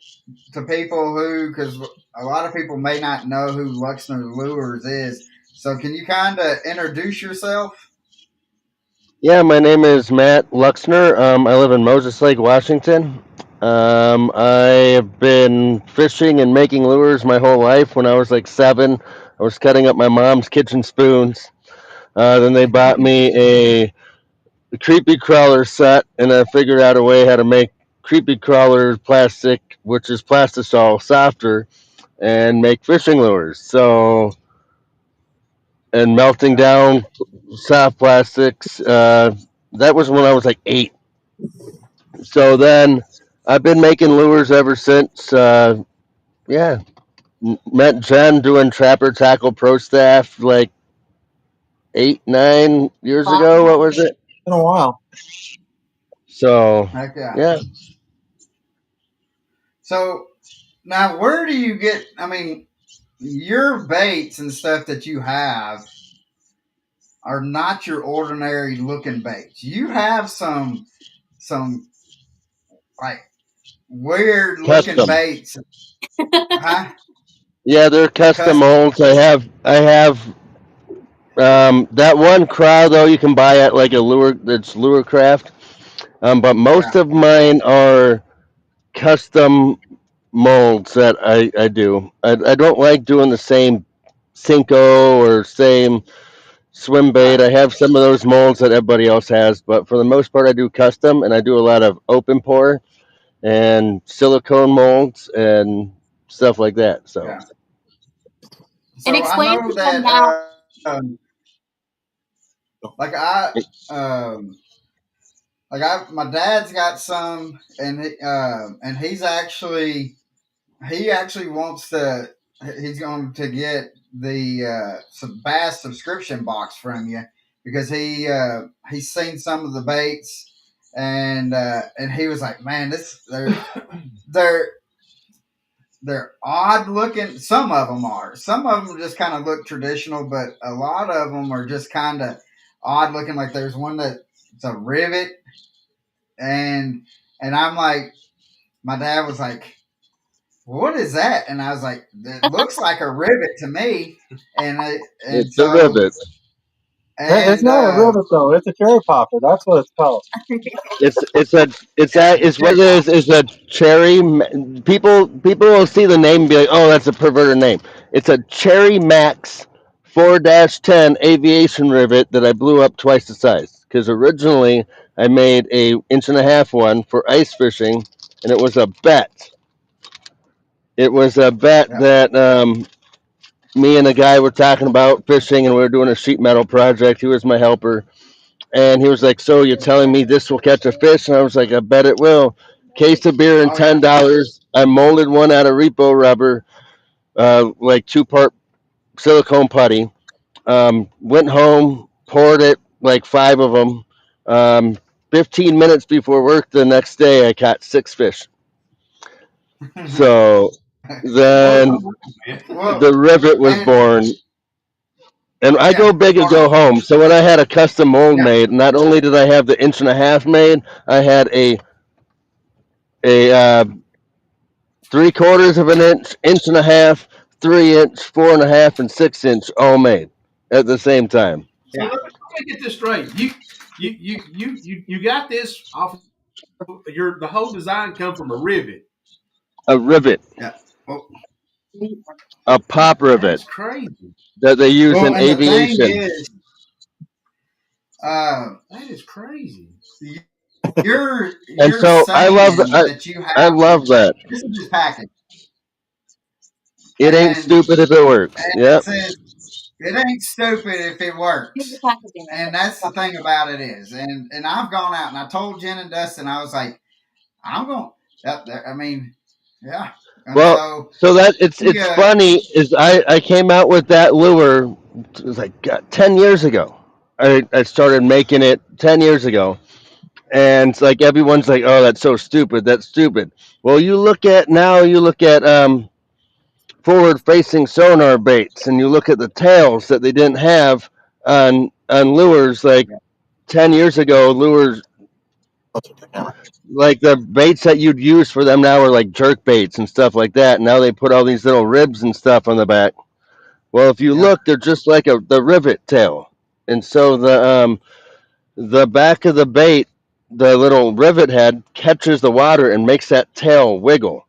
to people because a lot of people may not know who Luxner Lures is. So, can you kind of introduce yourself? Yeah, my name is Matt Luxner. I live in Moses Lake, Washington. I have been fishing and making lures my whole life. When I was like 7, I was cutting up my mom's kitchen spoons. Then they bought me a creepy crawler set, and I figured out a way how to make creepy crawler plastic, which is plastisol softer, and make fishing lures. So, and melting Okay. down soft plastics. That was when I was like 8. So then I've been making lures ever since. Yeah, met Jen doing Trapper Tackle Pro Staff like 8, 9 years Wow. ago. What was it? It's been a while. So Heck yeah. yeah, So now, where do you get? I mean, your baits and stuff that you have are not your ordinary looking baits. You have some like weird looking custom. baits, huh? Yeah, they're custom Custom. molds. I have that one craw though you can buy at like a lure that's lure craft. But Yeah, most of mine are custom molds that I do. I don't like doing the same Cinco or same swim bait. right. I have some of those molds that everybody else has, but for the most part, I do custom and I do a lot of open pour and silicone molds and stuff like that. So Yeah. And So I explain know to them that now. like um my dad's got some, and he actually wants to. He's going to get the bass subscription box from you because he's seen some of the baits, and he was like, man, they're they're odd looking. Some of them are. Some of them just kind of look traditional, but a lot of them are just kind of odd looking. Like there's one that's a rivet, and I'm like, my dad was like, what is that? And I was like, it looks like a rivet to me. And and it's a so rivet. It's and not a rivet though. It's a cherry popper. That's what it's called. It's what it is a cherry. People will see the name and be like, oh, that's a perverted name. It's a Cherry Max 4-10 aviation rivet that I blew up twice the size because originally I made a inch-and-a-half one for ice fishing, and it was a bet. It was a bet Yep. that me and a guy were talking about fishing, and we were doing a sheet metal project. He was my helper, and he was like, "So you're telling me this will catch a fish?" And I was like, "I bet it will." Case of beer and Oh yeah. $10. I molded one out of repo rubber, like 2-part silicone putty. Went home, poured it like 5 of them. 15 minutes before work the next day, I caught 6 fish. So then Well, the rivet was and born. And I yeah, go big and go well, home. So when I had a custom mold yeah, made, not only did I have the 1.5 inch made, I had a 3/4 of an inch, 1.5 inch, 3 inch, 4.5, and 6 inch all made at the same time. So yeah, let me get this straight. You got this off your the whole design come from a rivet. A rivet, yeah. Well, a pop rivet That's crazy. that they use well, in and the thing aviation. is, uh, That is crazy. And you're so saying that you I have love that. this is just package, It ain't and stupid if it works. it Yep. says it ain't stupid if it works. And that's the thing about it is, and I've gone out and I told Jen and Dustin, I was like, I'm going. I mean, yeah. And Well, so so that we, it's funny is I came out with that lure. It was like 10 years ago. I started making it 10 years ago, and it's like everyone's like, "Oh, that's so stupid. That's stupid." Well, you look at forward-facing sonar baits, and you look at the tails that they didn't have on lures like 10 years ago. Lures like the baits that you'd use for them now are like jerk baits and stuff like that. Now they put all these little ribs and stuff on the back. Well, if you yeah, look, they're just like the rivet tail, and so the back of the bait, the little rivet head catches the water and makes that tail wiggle.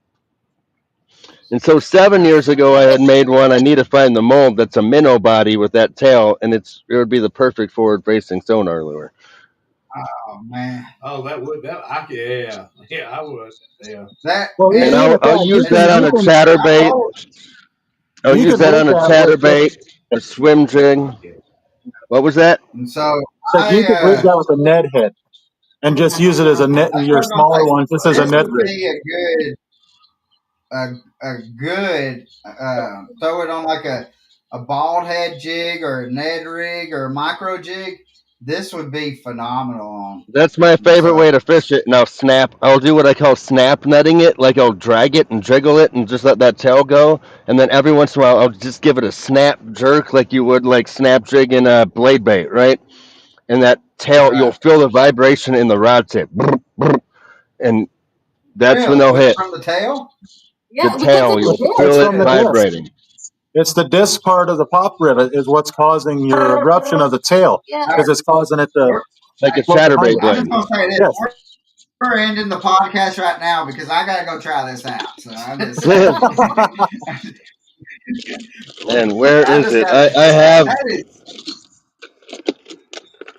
And so 7 years ago, I had made one. I need to find the mold that's a minnow body with that tail, and it would be the perfect forward-facing sonar lure. oh man, Oh, that would that I could yeah I would yeah. that Well, And even and with I'll that, use and that so on you a can I chatterbait. told I'll you use could that rig on a that with just chatterbait, a swim jig. What was that? and so like I you could rig that with a Ned head and just use it as a net, that's your what I'm gonna smaller say. one, just as a This Ned would rig. be a good throw it on like a bald head jig or a Ned rig or a micro jig. This would be phenomenal on. That's my And favorite way so to fish it. Now snap. I'll do what I call snap netting it. Like I'll drag it and jiggle it and just let that tail go. And then every once in a while, I'll just give it a snap jerk like you would like snap jig in a blade bait, right? And that tail, you'll right, feel the vibration in the rod tip, brr, brr, and that's when really they'll with hit from the tail. the tail. You'll It's feel it from the disc. vibrating It's the disc part of the pop rivet is what's causing your eruption of the tail All right, because it's causing it to we're, like a float behind chatterbait it. I'm blade. just gonna say this: Yes. we're ending the podcast right now because I gotta go try this out. So I'm just saying. And where I is just it? gotta. I have. That is.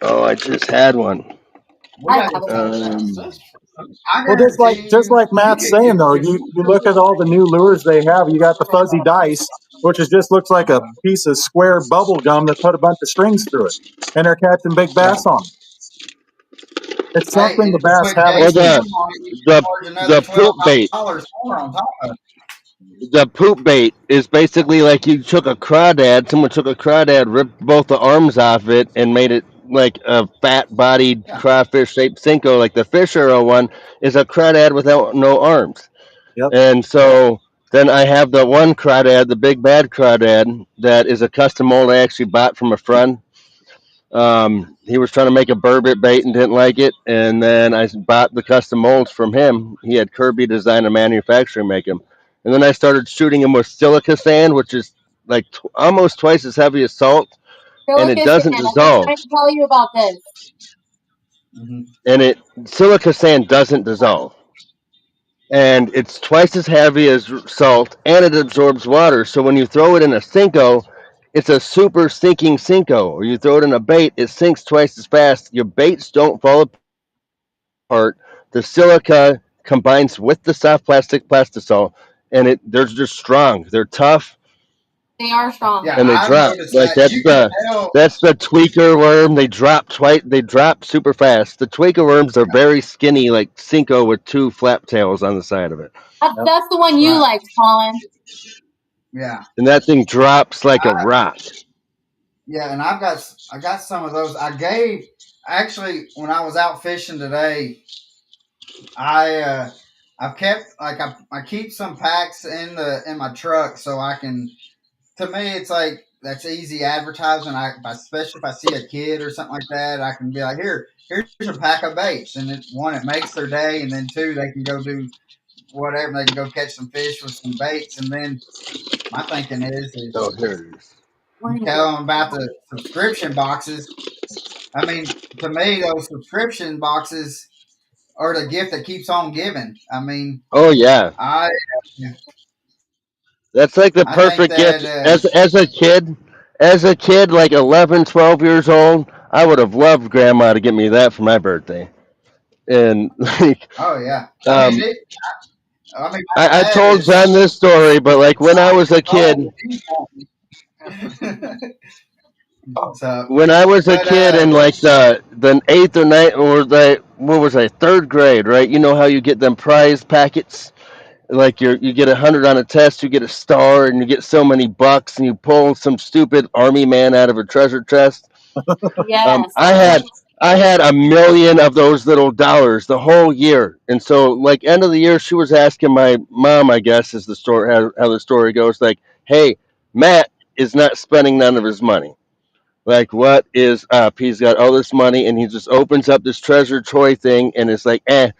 Oh, I just had one. We gotta go try this out. Um, That's I Well, guarantee just you, like you Matt's could saying get. though, you look at all the new lures they have. You got the fuzzy dice, which is just looks like a piece of square bubble gum that put a bunch of strings through it, and they're catching big Yeah. bass on them. It's Hey, something and the if you bass put haven't or JP seen. on it, you can the charge another the poop bait. $12 more on top of it. The poop bait is basically like you took a crawdad, someone took a crawdad, ripped both the arms off it, and made it like a fat bodied Yeah. crawfish shaped Cinco. Like the fish arrow one is a crawdad without no arms. Yep. And so then I have the one crawdad, the big bad crawdad, that is a custom mold I actually bought from a friend. He was trying to make a burbot bait and didn't like it, and then I bought the custom molds from him. He had Kirby design and manufacturing make them, and then I started shooting him with silica sand, which is like almost twice as heavy as salt, and it doesn't dissolve. Tell you about this. Mm-hmm. And it silica sand doesn't dissolve, and it's twice as heavy as salt, and it absorbs water. So when you throw it in a Cinco, it's a super sinking Cinco. Or you throw it in a bait, it sinks twice as fast. Your baits don't fall apart. The silica combines with the soft plastic plastisol, and they're just strong. They're tough, They are strong. Yeah, and they I've drop. noticed Like that. You can tell. that's the tweaker worm. They drop twice. They drop super fast. The tweaker worms are very skinny, like Cinco with two flap tails on the side of it. Yep. That's the one you Right. liked, Colin. Yeah. And that thing drops like a rock. yeah, and I got some of those. I gave actually when I was out fishing today. I've kept like I keep some packs in my truck so I can. To me, it's like that's easy advertising. Especially if I see a kid or something like that, I can be like, here's a pack of baits, and one, it makes their day, and then two, they can go do whatever. They can go catch some fish with some baits, and then my thinking Oh, is here it is. you tell them about the subscription boxes. I mean, to me, those subscription boxes are the gift that keeps on giving. I mean, Oh yeah, I that's like the I think perfect that gift. As a kid, like 11, 12 years old, I would have loved grandma to get me that for my birthday. And like, oh yeah, I mean um, it. I mean I my dad told John is this story, but like when I 9 was a years old. kid, He's so, when I was a but kid in like the eighth or ninth or the what was I, third grade, right? You know how you get them prize packets? Like you get 100 on a test, you get a star, and you get so many bucks, and you pull some stupid army man out of a treasure chest. Yes. I had a million of those little dollars the whole year, and so like end of the year, she was asking my mom, I guess is the story how the story goes, like, hey, Matt is not spending none of his money. Like, what is up? He's got all this money, and he just opens up this treasure toy thing, and it's like, eh.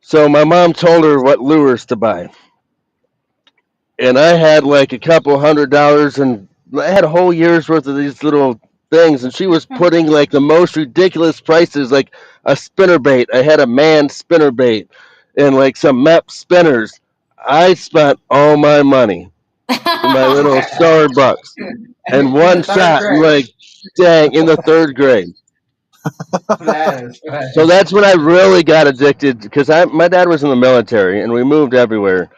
So my mom told her what lures to buy, and I had like a couple $100, and I had a whole year's worth of these little things, and she was putting like the most ridiculous prices, like a spinner bait. I had a man spinner bait, and like some map spinners. I spent all my money in my little Starbucks, and in one the third shot, grade. like, dang, in the third grade. That is So funny. that's when I really got addicted because my dad was in the military and we moved everywhere.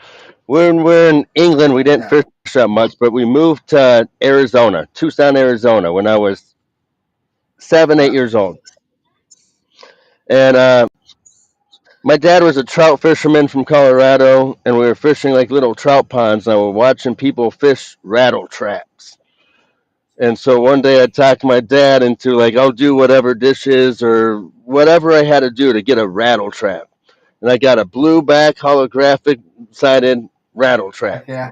When we're in England, we didn't Yeah, fish that much, but we moved to Arizona, Tucson, Arizona, when I was 7, 8 years old. And my dad was a trout fisherman from Colorado, and we were fishing like little trout ponds, and I was watching people fish rattle traps. And so one day I talked my dad into like, I'll do whatever dishes or whatever I had to do to get a rattle trap. And I got a blue back holographic sided rattle trap. heck yeah.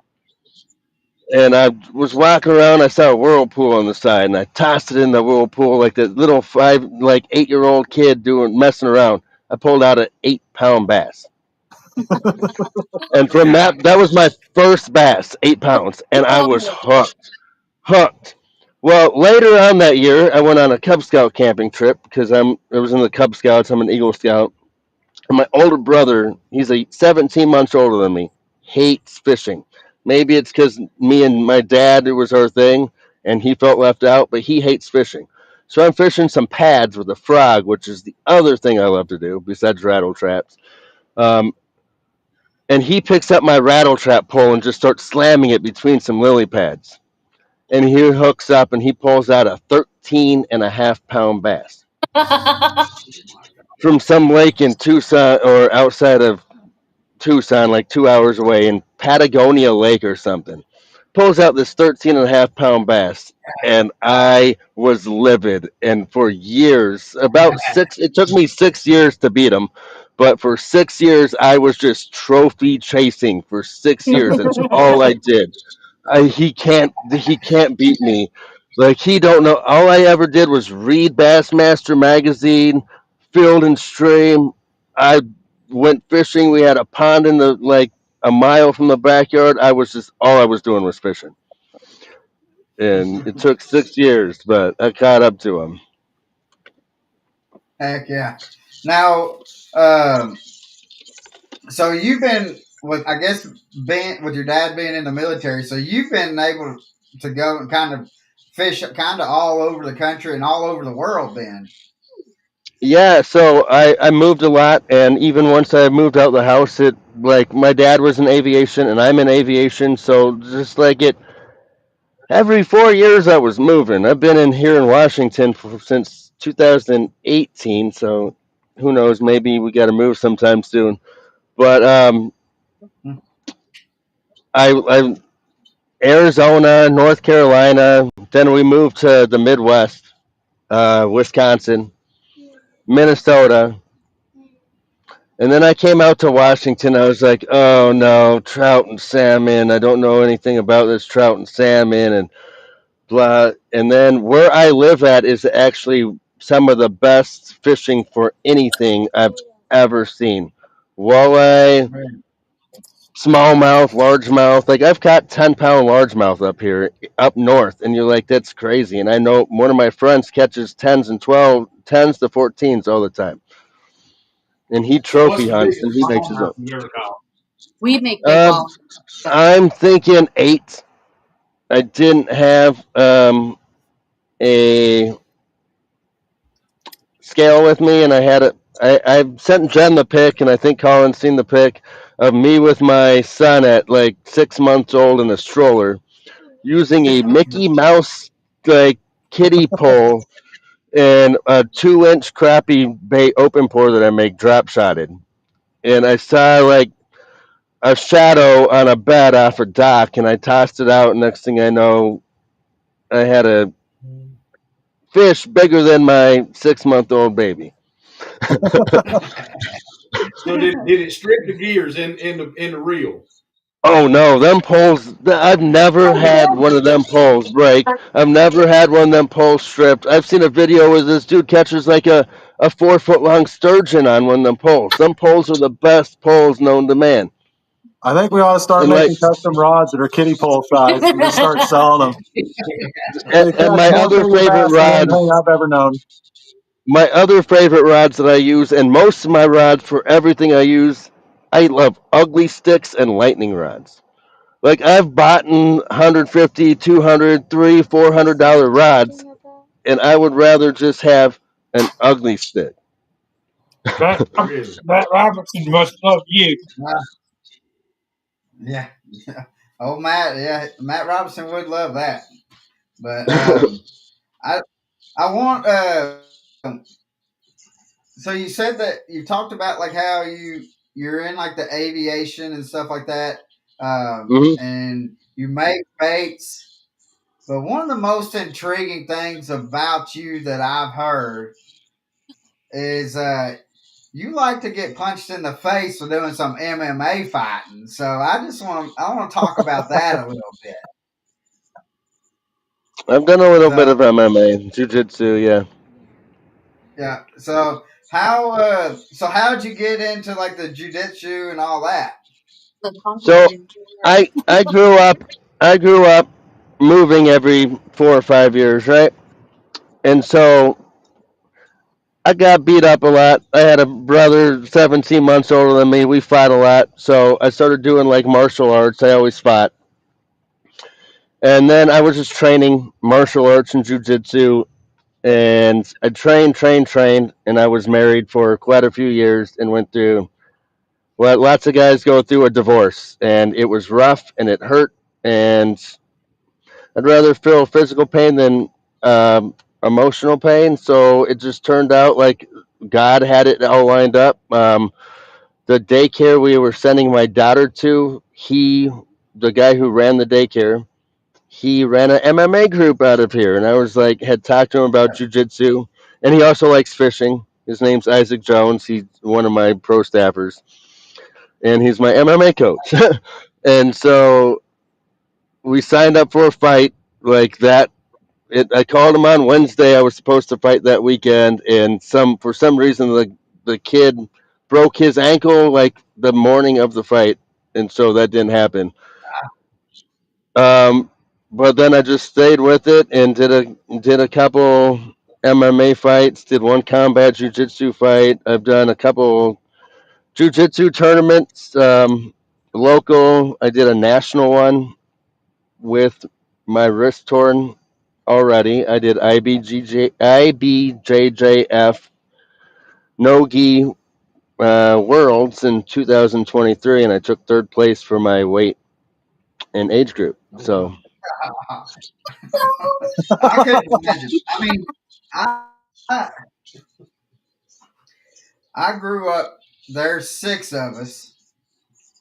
And I was walking around. I saw a whirlpool on the side, and I tossed it in the whirlpool like that little 8-year-old kid doing messing around. I pulled out an 8-pound bass, and from that was my first bass, 8 pounds, and I was Oh. hooked, hooked. Well, later on that year, I went on a Cub Scout camping trip because I was in the Cub Scouts. I'm an Eagle Scout. My older brother, he's 17 months older than me, hates fishing. Maybe it's because me and my dad, it was our thing, and he felt left out, but he hates fishing. So I'm fishing some pads with a frog, which is the other thing I love to do besides rattle traps. Um, and he picks up my rattle trap pole and just starts slamming it between some lily pads. And he hooks up and he pulls out a 13.5-pound bass from some lake in Tucson or outside of Tucson, like 2 hours away in Patagonia Lake or something. Pulls out this 13.5-pound bass, and I was livid. And for years, it took me 6 years to beat him, but for 6 years, I was just trophy chasing for 6 years. That's all I did. He can't beat me. Like he don't know. All I ever did was read Bassmaster magazine, Field and Stream. I went fishing. We had a pond in the like a mile from the backyard. All I was doing was fishing, and it took 6 years, but I caught up to him. Heck yeah. Now, um, so you've been with, I guess, being with your dad being in the military. So you've been able to go and kind of fish kind of all over the country and all over the world. Then, Yeah, so I moved a lot, and even once I moved out the house, it like my dad was in aviation, and I'm in aviation, so just like it every 4 years I was moving. I've been in here in Washington since 2018, so who knows? Maybe we got to move sometime soon. But I Arizona, North Carolina. Then we moved to the Midwest, Wisconsin, Minnesota. And then I came out to Washington. I was like, oh no, trout and salmon. I don't know anything about this trout and salmon and blah. And then where I live at is actually some of the best fishing for anything I've ever seen. Walleye, smallmouth, largemouth. Like I've caught 10-pound largemouth up here, up north, and you're like, that's crazy. And I know one of my friends catches 10s and 10s to 14s all the time, and he So what's trophy the hunts and biggest he makes his smallmouth own. you ever caught? We make big Uh, walls. I'm thinking 8. I didn't have a scale with me, and I had it. I sent Jen the pic, and I think Colin's seen the pic of me with my son at like 6 months old in a stroller, using a Mickey Mouse like kiddie pole and a 2-inch crappie bait open pour that I make drop shotted. And I saw like a shadow on a bed off a dock, and I tossed it out. And next thing I know, I had a fish bigger than my 6-month-old baby. So did it strip the gears in the reel? Oh no, them poles! I've never had one of them poles break. I've never had one of them poles stripped. I've seen a video where this dude catches like a 4 foot long sturgeon on one of them poles. Them poles are the best poles known to man. I think we ought to start And like, making custom rods that are kiddie pole size and just start selling them. They and catch my more other bigger favorite bass than rods, anything I've ever known. my other favorite rods that I use, and most of my rods for everything I use, I love ugly sticks and lightning rods. Like I've bought 150, 200, 3, $400 rods, and I would rather just have an ugly stick. Matt, Really? Matt Robertson must love you. Uh, yeah, yeah. Oh, Matt, yeah, Matt Robinson would love that. But I I want so you said that you talked about like how you're in like the aviation and stuff like that, hmm and you make baits. But one of the most intriguing things about you that I've heard is you like to get punched in the face for doing some MMA fighting. So I want to talk about that a little bit. I've done a little bit So of MMA, jiu-jitsu, yeah. yeah, so how'd you get into like the jujitsu and all that? So I grew up moving every 4 or 5 years, right? And so I got beat up a lot. I had a brother 17 months older than me. We fought a lot. So I started doing like martial arts. I always fought. And then I was just training martial arts and jujitsu. And I trained. And I was married for quite a few years and went through what lots of guys go through, a divorce. And it was rough and it hurt. And I'd rather feel physical pain than emotional pain. So it just turned out like God had it all lined up. The daycare we were sending my daughter to, the guy who ran the daycare, he ran an MMA group out of here, and I was like, had talked to him about jujitsu, and he also likes fishing. His name's Isaac Jones. He's one of my pro staffers, and he's my MMA coach. And so we signed up for a fight like that. I called him on Wednesday. I was supposed to fight that weekend, and for some reason the kid broke his ankle like the morning of the fight, and so that didn't happen. Um, but then I just stayed with it and did a couple MMA fights. Did one combat jujitsu fight. I've done a couple jujitsu tournaments. Local. I did a national one with my wrist torn already. I did IBJJF Nogi Worlds in 2023, and I took third place for my weight and age group. So I couldn't imagine. I mean, I I I grew up. There's six of us,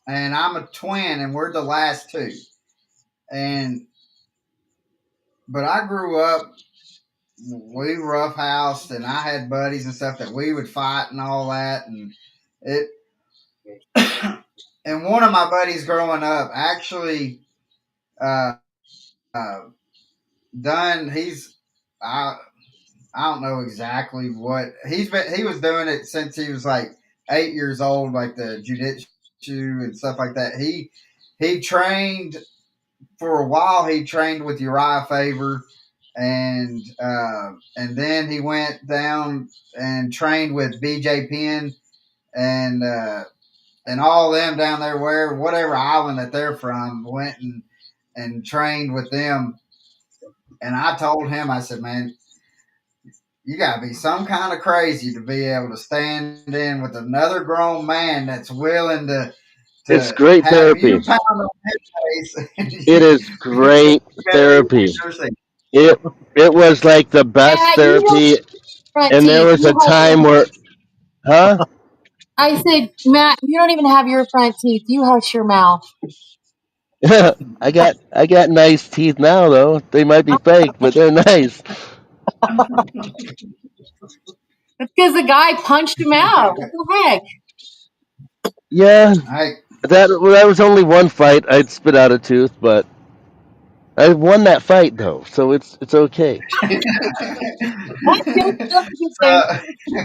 and I'm a twin, and we're the last two. and but I grew up, we roughhoused, and I had buddies and stuff that we would fight and all that, and it. And one of my buddies growing up actually uh, uh, done. I I don't know exactly what he's been. He was doing it since he was like 8 years old, like the jujitsu and stuff like that. He trained for a while. He trained with Uriah Faber, and then he went down and trained with BJ Penn and and all them down there, whatever island that they're from, went and trained with them. And I told him, I said, man, you gotta be some kind of crazy to be able to stand in with another grown man that's willing It's to great have you therapy. pound on his face. And It is great therapy. It it was like the best Matt, you have therapy, front and there teeth. was a time where, huh? I said, Matt, you don't even have your front teeth. You hush your mouth. I got nice teeth now though. They might be fake, but they're nice. It's because the guy punched him out. What the heck? Yeah, Hey, that was only one fight. I'd spit out a tooth, but I won that fight though, so it's okay. That's good. That's a good thing. so,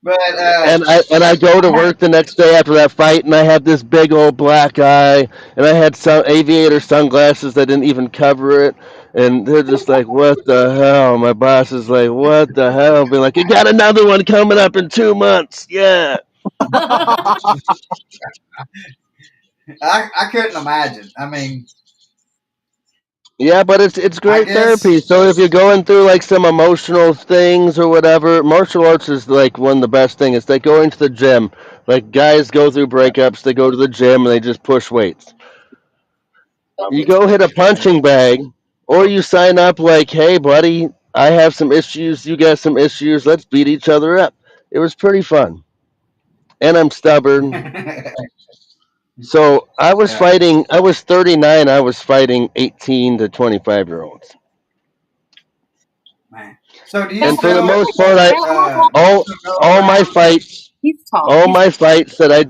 but And I go to work the next day after that fight, and I had this big old black eye, and I had some aviator sunglasses that didn't even cover it, and they're just like, "What the hell?" My boss is like, "What the hell?" Be like, "You got another one coming up in 2 months." Yeah, I couldn't imagine. I mean, yeah, but it's I great therapy. guess So if you're going through like some emotional things or whatever, martial arts is like one of the best things. It's like going to the gym. Like guys go through yeah, breakups, they go to the gym and they just push weights. You go hit a punching bag, or you sign up like, "Hey, buddy, I have some issues. You got some issues. Let's beat each other up." It was pretty fun, and I'm stubborn. yeah, So I was yeah, fighting. I was 39. I was fighting 18 to 25-year-olds, man. So do you and for the still most part, I you all still go all my around? fights, He's tall. all my fights that I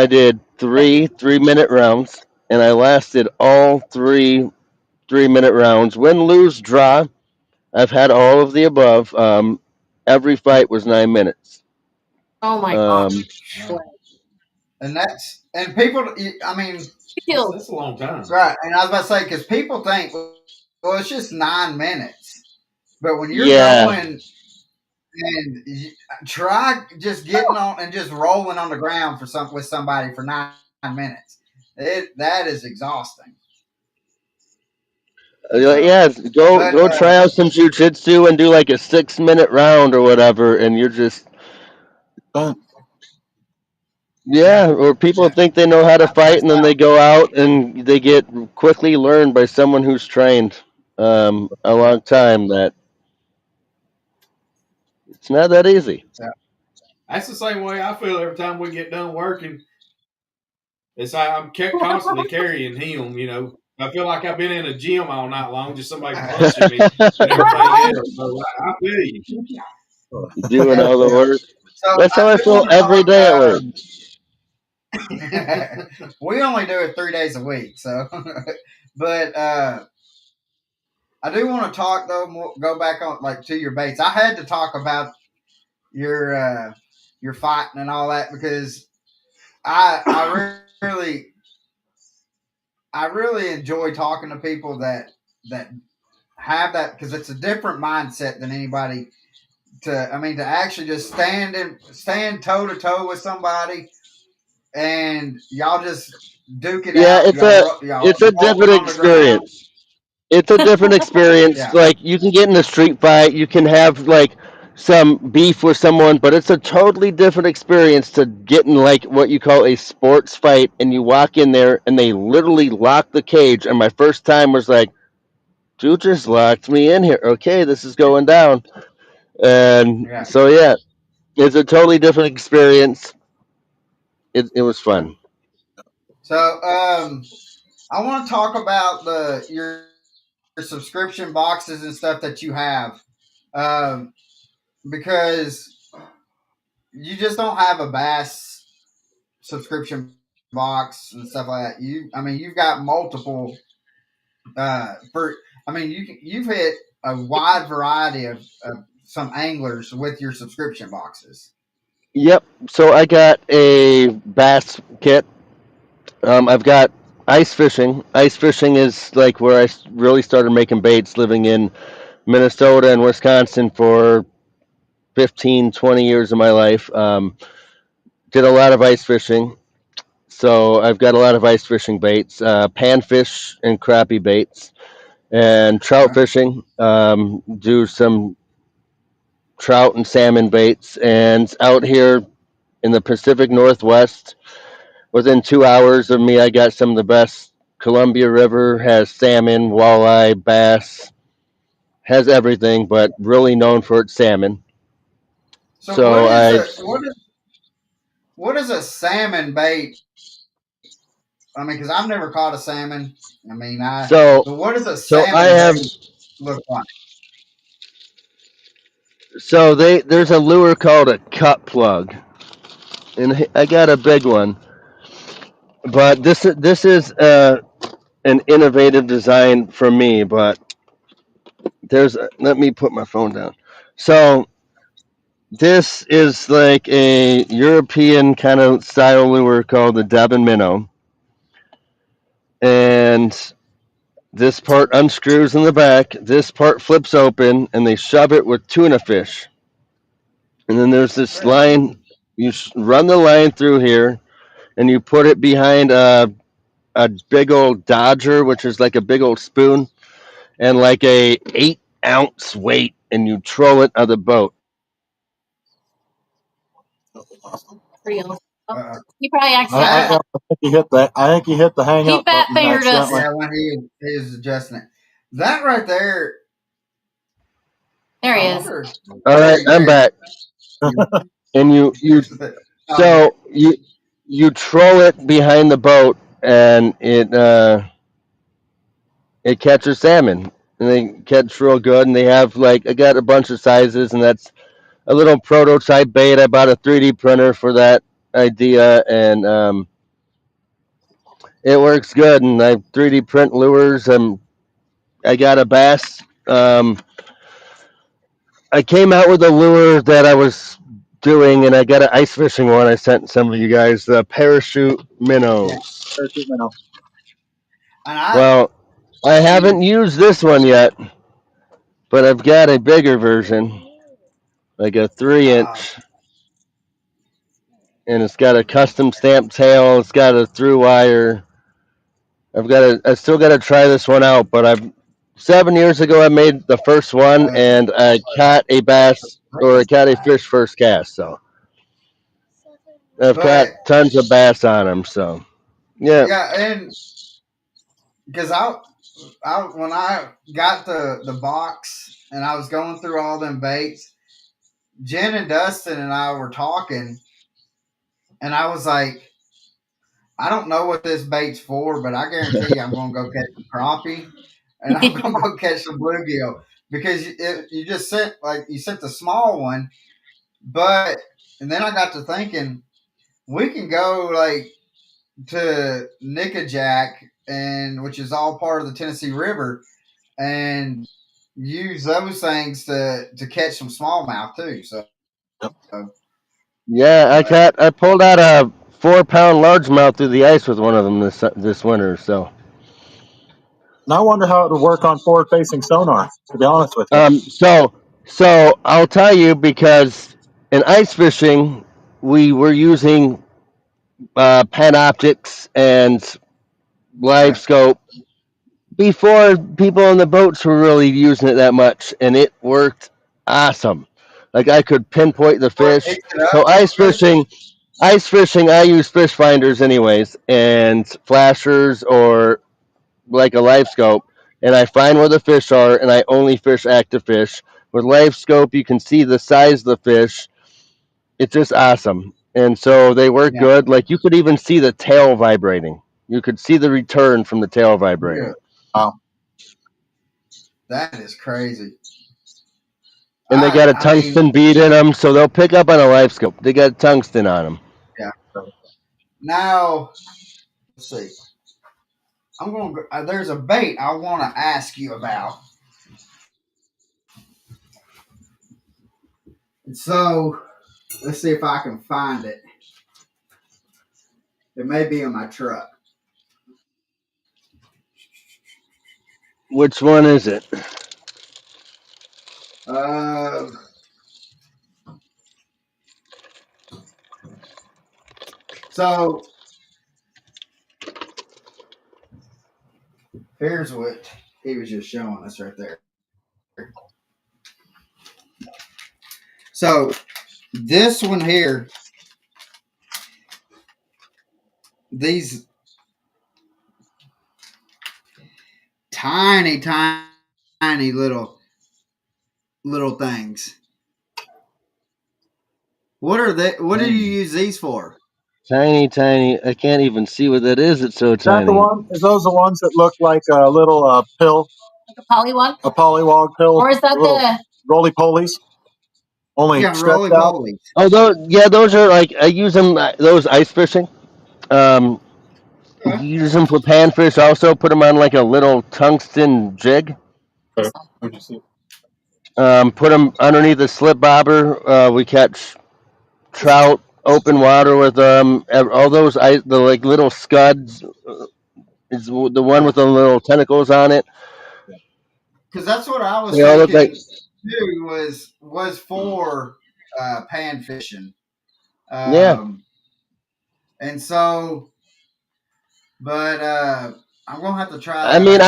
did three-minute rounds, and I lasted all three-minute rounds. Win, lose, draw. I've had all of the above. Every fight was 9 minutes. Oh my Um, Wow. And that's and people. I mean, god. That's a long time. right. And I was about to say because people think, well, it's just 9 minutes, but when you're yeah, going and try just getting on and just rolling on the ground for some with somebody for 9 minutes, that is exhausting. So, yeah. Go but go try out some jujitsu and do like a 6-minute round or whatever, and you're just But yeah. Or people yeah, think they know how to I fight, passed and then they go out and they get quickly learned by someone who's trained a out. long time that it's not that easy. Yeah, That's the same way I feel every time we get done working. It's like I'm kept constantly carrying him. I feel like I've been in a gym all night long, just somebody yeah. punching me and everything else. So I feel you. Doing all the Yeah. work. So That's how I I do feel want every day at work. to talk. We only do it 3 days a week, so. But I do want to talk though. Go back on like to your baits. I had to talk about your your fighting and all that because really I really enjoy talking to people that have that because it's a different mindset than anybody to. I mean, to actually just stand toe to toe with somebody and y'all just duke it Yeah, out. it's a Y'all it's a rolling different on the ground. experience. It's a different experience. Yeah, Like you can get in a street fight, you can have like some beef with someone, but it's a totally different experience to get in like what you call a sports fight, and you walk in there and they literally lock the cage. And my first time was like, "Dude just locked me in here. Okay, this is going down." And yeah, so yeah, it's a totally different experience. It was yeah. fun. So I want to talk about your subscription boxes and stuff that you have, um, because you just don't have a bass subscription box and stuff like that. I mean, you've got multiple. For I mean, you've hit a wide variety of some anglers with your subscription boxes. Yep. So I got a bass kit. I've got ice fishing. Ice fishing is like where I really started making baits, living in Minnesota and Wisconsin for 15, 20 years of my life. Did a lot of ice fishing. So I've got a lot of ice fishing baits, panfish and crappie baits, and trout Okay. fishing. Do some trout and salmon baits, and out here in the Pacific Northwest, within 2 hours of me, I got some of the best. Columbia River has salmon, walleye, bass, has everything, but really known for its salmon. So So I what is a salmon bait? I mean, because I've never caught a salmon. I mean, so but what does a so I salmon have bait look like? so they there's a lure called a cut plug, and I got a big one, but this is an innovative design for me. But let me put my phone down. So this is like a European kind of style lure called the Devon Minnow, and this part unscrews in the back. This part flips open, and they shove it with tuna fish. And then there's this Really? line. You run the line through here, and you put it behind a big old Dodger, which is like a big old spoon, and like a 8 ounce weight, and you troll it on the boat. Real. Uh, You probably that accidentally. I think you hit the hang He up fat button fingered us. accidentally. yeah, when he is adjusting it, that right there. There he I is. wonder. All right, I'm There back. you. And you Okay. so you troll it behind the boat, and it catches salmon, and they catch real good. And they have like I got a bunch of sizes, and that's a little prototype bait. I bought a 3D printer for that idea, and it works good. And I 3D print lures. I got a bass. I came out with a lure that I was doing, and I got an ice fishing one. I sent some of you guys the parachute Yeah, minnows. and Well, I I haven't used this one yet, but I've got a bigger version, like a 3 inch, and it's got a custom stamped tail. It's got a through wire. I still got to try this one out, but 7 years ago I made the first one, and I caught a bass or I caught a fish first cast. So I've caught but tons of bass on them. So yeah. yeah, and because I when I got the box and I was going through all them baits, Jen and Dustin and I were talking, and I was like, I don't know what this bait's for, but I guarantee you, I'm going to go catch some crappie, and I'm going to go catch some bluegill because you just sent you sent the small one, but and then I got to thinking we can go to Nickajack and which is all part of the Tennessee River and use those things to catch some smallmouth too. So, Yeah, but I pulled out a 4 pound largemouth through the ice with one of them this winter. So And I wonder how it would work on forward facing sonar, to be honest with you. um so so I'll tell you because in ice fishing we were using Panoptics and live yeah, scope before people on the boats were really using it that much, and it worked awesome. Like I could pinpoint the what fish. picks it up So real good. ice fishing, I use fish finders anyways, and flashers or like a live scope, and I find where the fish are, and I only fish active fish. With live scope, you can see the size of the fish. It's just awesome, and so they work Yeah, good. Like you could even see the tail vibrating. You could see the return from the tail vibrating. Yeah. That is crazy. And they got a tungsten bead in them, so they'll pick up on a live scope. They got tungsten on them. Yeah. Now, let's see. I'm going to there's a bait I want to ask you about. So, let's see if I can find it. It may be in my truck. Which one is it? So, here's what he was just showing us right there. So, this one here, these tiny little things. What are they? What do you use these for? Tiny. I can't even see what that is. It's so tiny. Is that the one? Is those the ones that look like a little pill? Like a pollywog? A pollywog pill? Or is that the roly polies? Only roly polies. Oh, those are like I use them. Those ice fishing. You use them for panfish. Also, put them on like a little tungsten jig. What'd you see? Put them underneath the slip bobber. We catch trout, open water with them. All those the like little scuds is the one with the little tentacles on it. Because that's what I was thinking too. Was for pan fishing. Yeah. And so, but I'm gonna have to try that. I mean,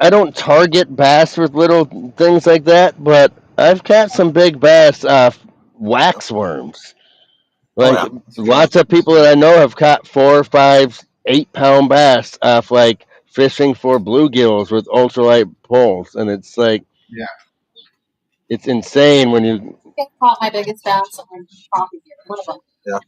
I don't target bass with little things like that, but I've caught some big bass off wax worms. Like lots of people that I know have caught 4, 5, 8-pound bass off like fishing for bluegills with ultralight poles, and it's like, it's insane when you. I caught my biggest bass on crappie here. One of them. Yeah.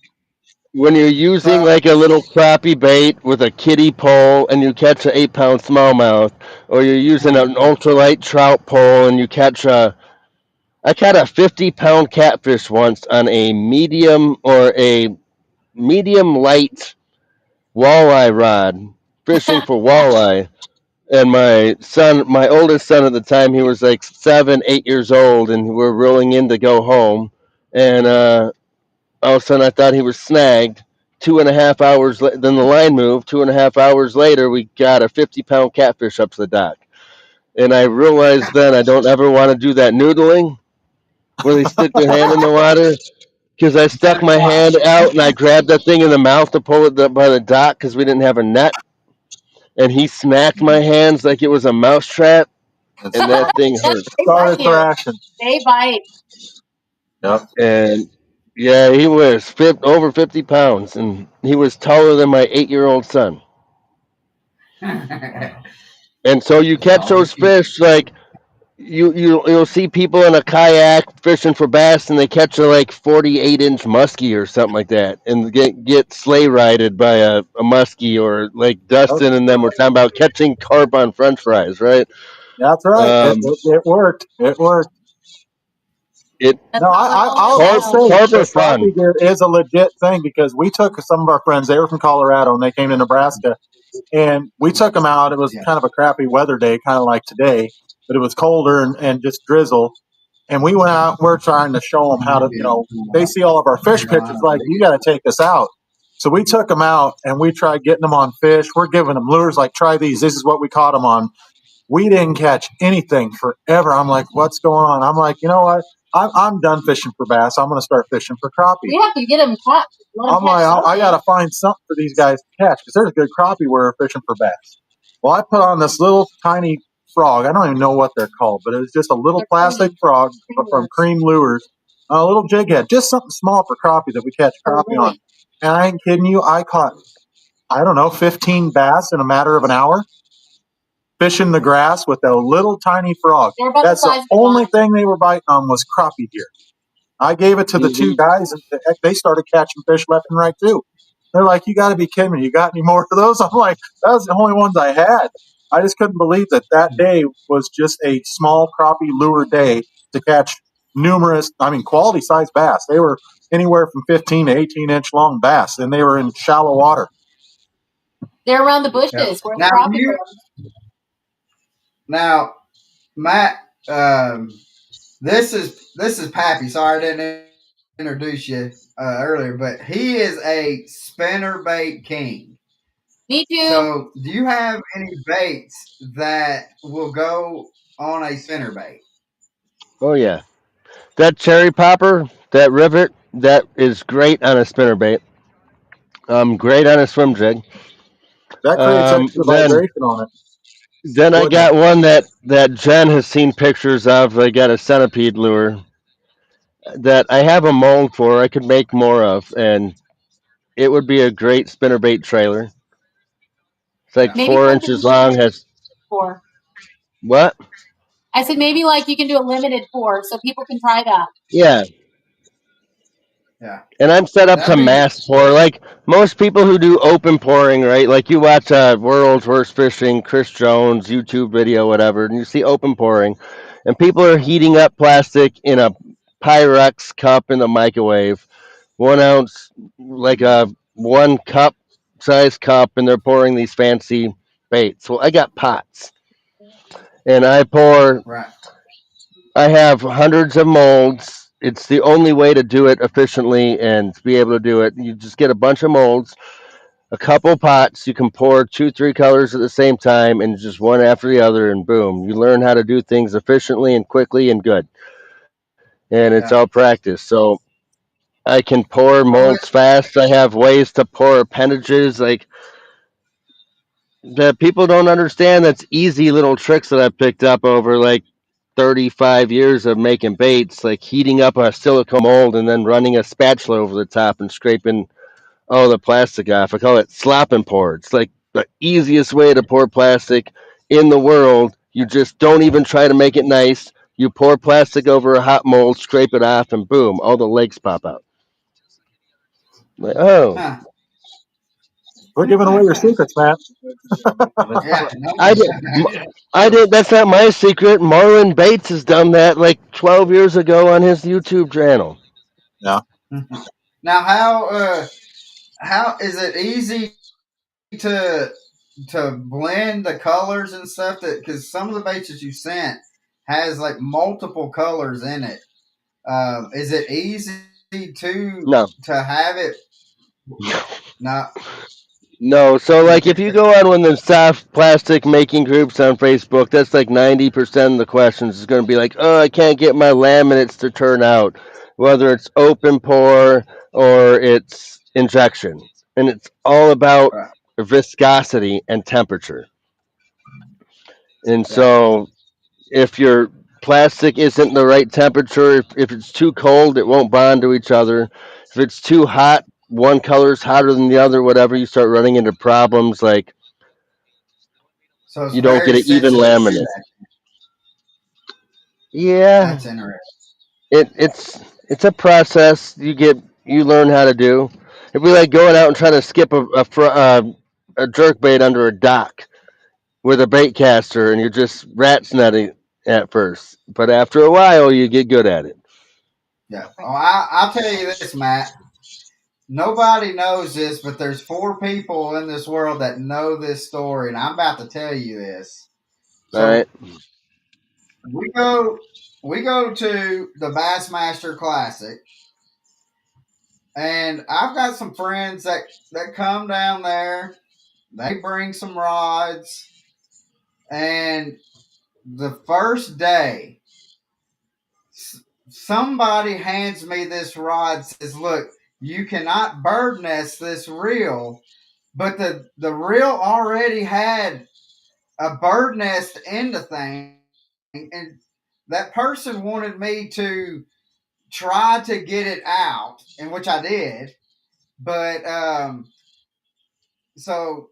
When you're using like a little crappie bait with a kiddie pole and you catch an 8-pound smallmouth, or you're using an ultralight trout pole and you catch I caught a 50-pound catfish once on a medium light walleye rod, fishing for walleye. And my oldest son at the time, he was like 7, 8 years old, and we're rolling in to go home, and all of a sudden I thought he was snagged. 2.5 hours then the line moved. 2.5 hours later, we got a 50-pound catfish up to the dock, and I realized then I don't ever want to do that noodling where they stick their hand in the water, because I stuck my hand out and I grabbed that thing in the mouth to pull it by the dock because we didn't have a net, and he smacked my hands like it was a mouse trap, and that thing hurt. Started thrashing. They bite. Yep. And yeah, he was over 50 pounds, and he was taller than my 8-year-old son. And so you catch those fish like you'll see people in a kayak fishing for bass, and they catch a like 48-inch muskie or something like that, and get sleigh rided by a muskie, or like Dustin and them were talking about catching carp on French fries, right? That's right. It worked. It worked. I'll say crappie gear is a legit thing, because we took some of our friends. They were from Colorado and they came to Nebraska, and we took them out. It was kind of a crappy weather day, kind of like today, but it was colder and just drizzle. And we went out. We're trying to show them how to, they see all of our fish pictures, like, you got to take us out. So we took them out and we tried getting them on fish. We're giving them lures like, try these. This is what we caught them on. We didn't catch anything forever. I'm like, what's going on? I'm like, you know what? I'm done fishing for bass. I'm going to start fishing for crappie. We have to get them caught. I'm like, I got to find something for these guys to catch, because there's a good crappie where we're fishing for bass. Well, I put on this little tiny frog. I don't even know what they're called, but it was just a little plastic frog from Cream Lures, a little jig head, just something small for crappie that we catch crappie on. And I ain't kidding you, I caught, 15 bass in a matter of an hour, fishing the grass with a little tiny frog. That's the only thing they were biting on was crappie gear. I gave it to the two guys, and they started catching fish left and right too. They're like, you got to be kidding me. You got any more of those? I'm like, that was the only ones I had. I just couldn't believe that day was just a small crappie lure day to catch quality size bass. They were anywhere from 15 to 18-inch long bass, and they were in shallow water. They're around the bushes. Yeah. Where the crappie Now, Matt, this is Pappy. Sorry I didn't introduce you earlier, but he is a spinnerbait king. Me too. So, do you have any baits that will go on a spinnerbait? Oh yeah, that cherry popper, that rivet, that is great on a spinnerbait. Great on a swim jig. That creates extra Then vibration on it. I got one that Jen has seen pictures of. I got a centipede lure that I have a mold for. I could make more of, and it would be a great spinnerbait trailer. It's like Yeah. 4 inches long. Has 4. what? I said maybe like you can do a limited 4 so people can try that. Yeah. Yeah. And I'm set up That'd to be mass pour. Like most people who do open pouring, right? Like you watch World's Worst Fishing, Chris Jones, YouTube video, whatever, and you see open pouring, and people are heating up plastic in a Pyrex cup in the microwave, 1 ounce, like a 1 cup size cup, and they're pouring these fancy baits. Well, I got pots, and I pour. right. I have hundreds of molds. It's the only way to do it efficiently and be able to do it. You just get a bunch of molds, a couple pots. You can pour 2, 3 colors at the same time and just one after the other, and boom, you learn how to do things efficiently and quickly and good. And it's Yeah. all practice. So I can pour So, molds fast. I have ways to pour appendages like that people don't understand. That's easy little tricks that I've picked up over like 35 years of making baits, like heating up a silicone mold and then running a spatula over the top and scraping all the plastic off. I call it slop and pour. It's like the easiest way to pour plastic in the world. You just don't even try to make it nice. You pour plastic over a hot mold, scrape it off, and boom, all the legs pop out. Like, oh, huh. We're giving away your secrets, Matt. Yeah. No, I did. I did. That's not my secret. Marlon Bates has done that like 12 years ago on his YouTube channel. Yeah. Now, how is it easy to blend the colors and stuff? That because some of the baits that you sent has like multiple colors in it. Is it easy No. to have it? No. No, so like if you go on one of the soft plastic making groups on Facebook, that's like 90% of the questions is going to be like, oh, I can't get my laminates to turn out, whether it's open pour or it's injection. And it's all about Right. viscosity and temperature. And Yeah. so if your plastic isn't the right temperature, if it's too cold, it won't bond to each other. If it's too hot, one color's hotter than the other, whatever, you start running into problems like So it's you don't get very an even sensitive to laminate. that. Yeah, That's interesting. it's a process you learn how to do. It'd be like going out and trying to skip a jerk bait under a dock with a bait caster, and you're just rat's netting at first, but after a while, you get good at it. Yeah. Oh, I'll tell you this, Matt. Nobody knows this, but there's 4 people in this world that know this story, and I'm about to tell you this. All right. So we go to the Bassmaster Classic, and I've got some friends that come down there. They bring some rods, and the first day, somebody hands me this rod. Says, "Look, you cannot bird nest this reel." But the reel already had a bird nest in the thing, and that person wanted me to try to get it out, and which I did. But so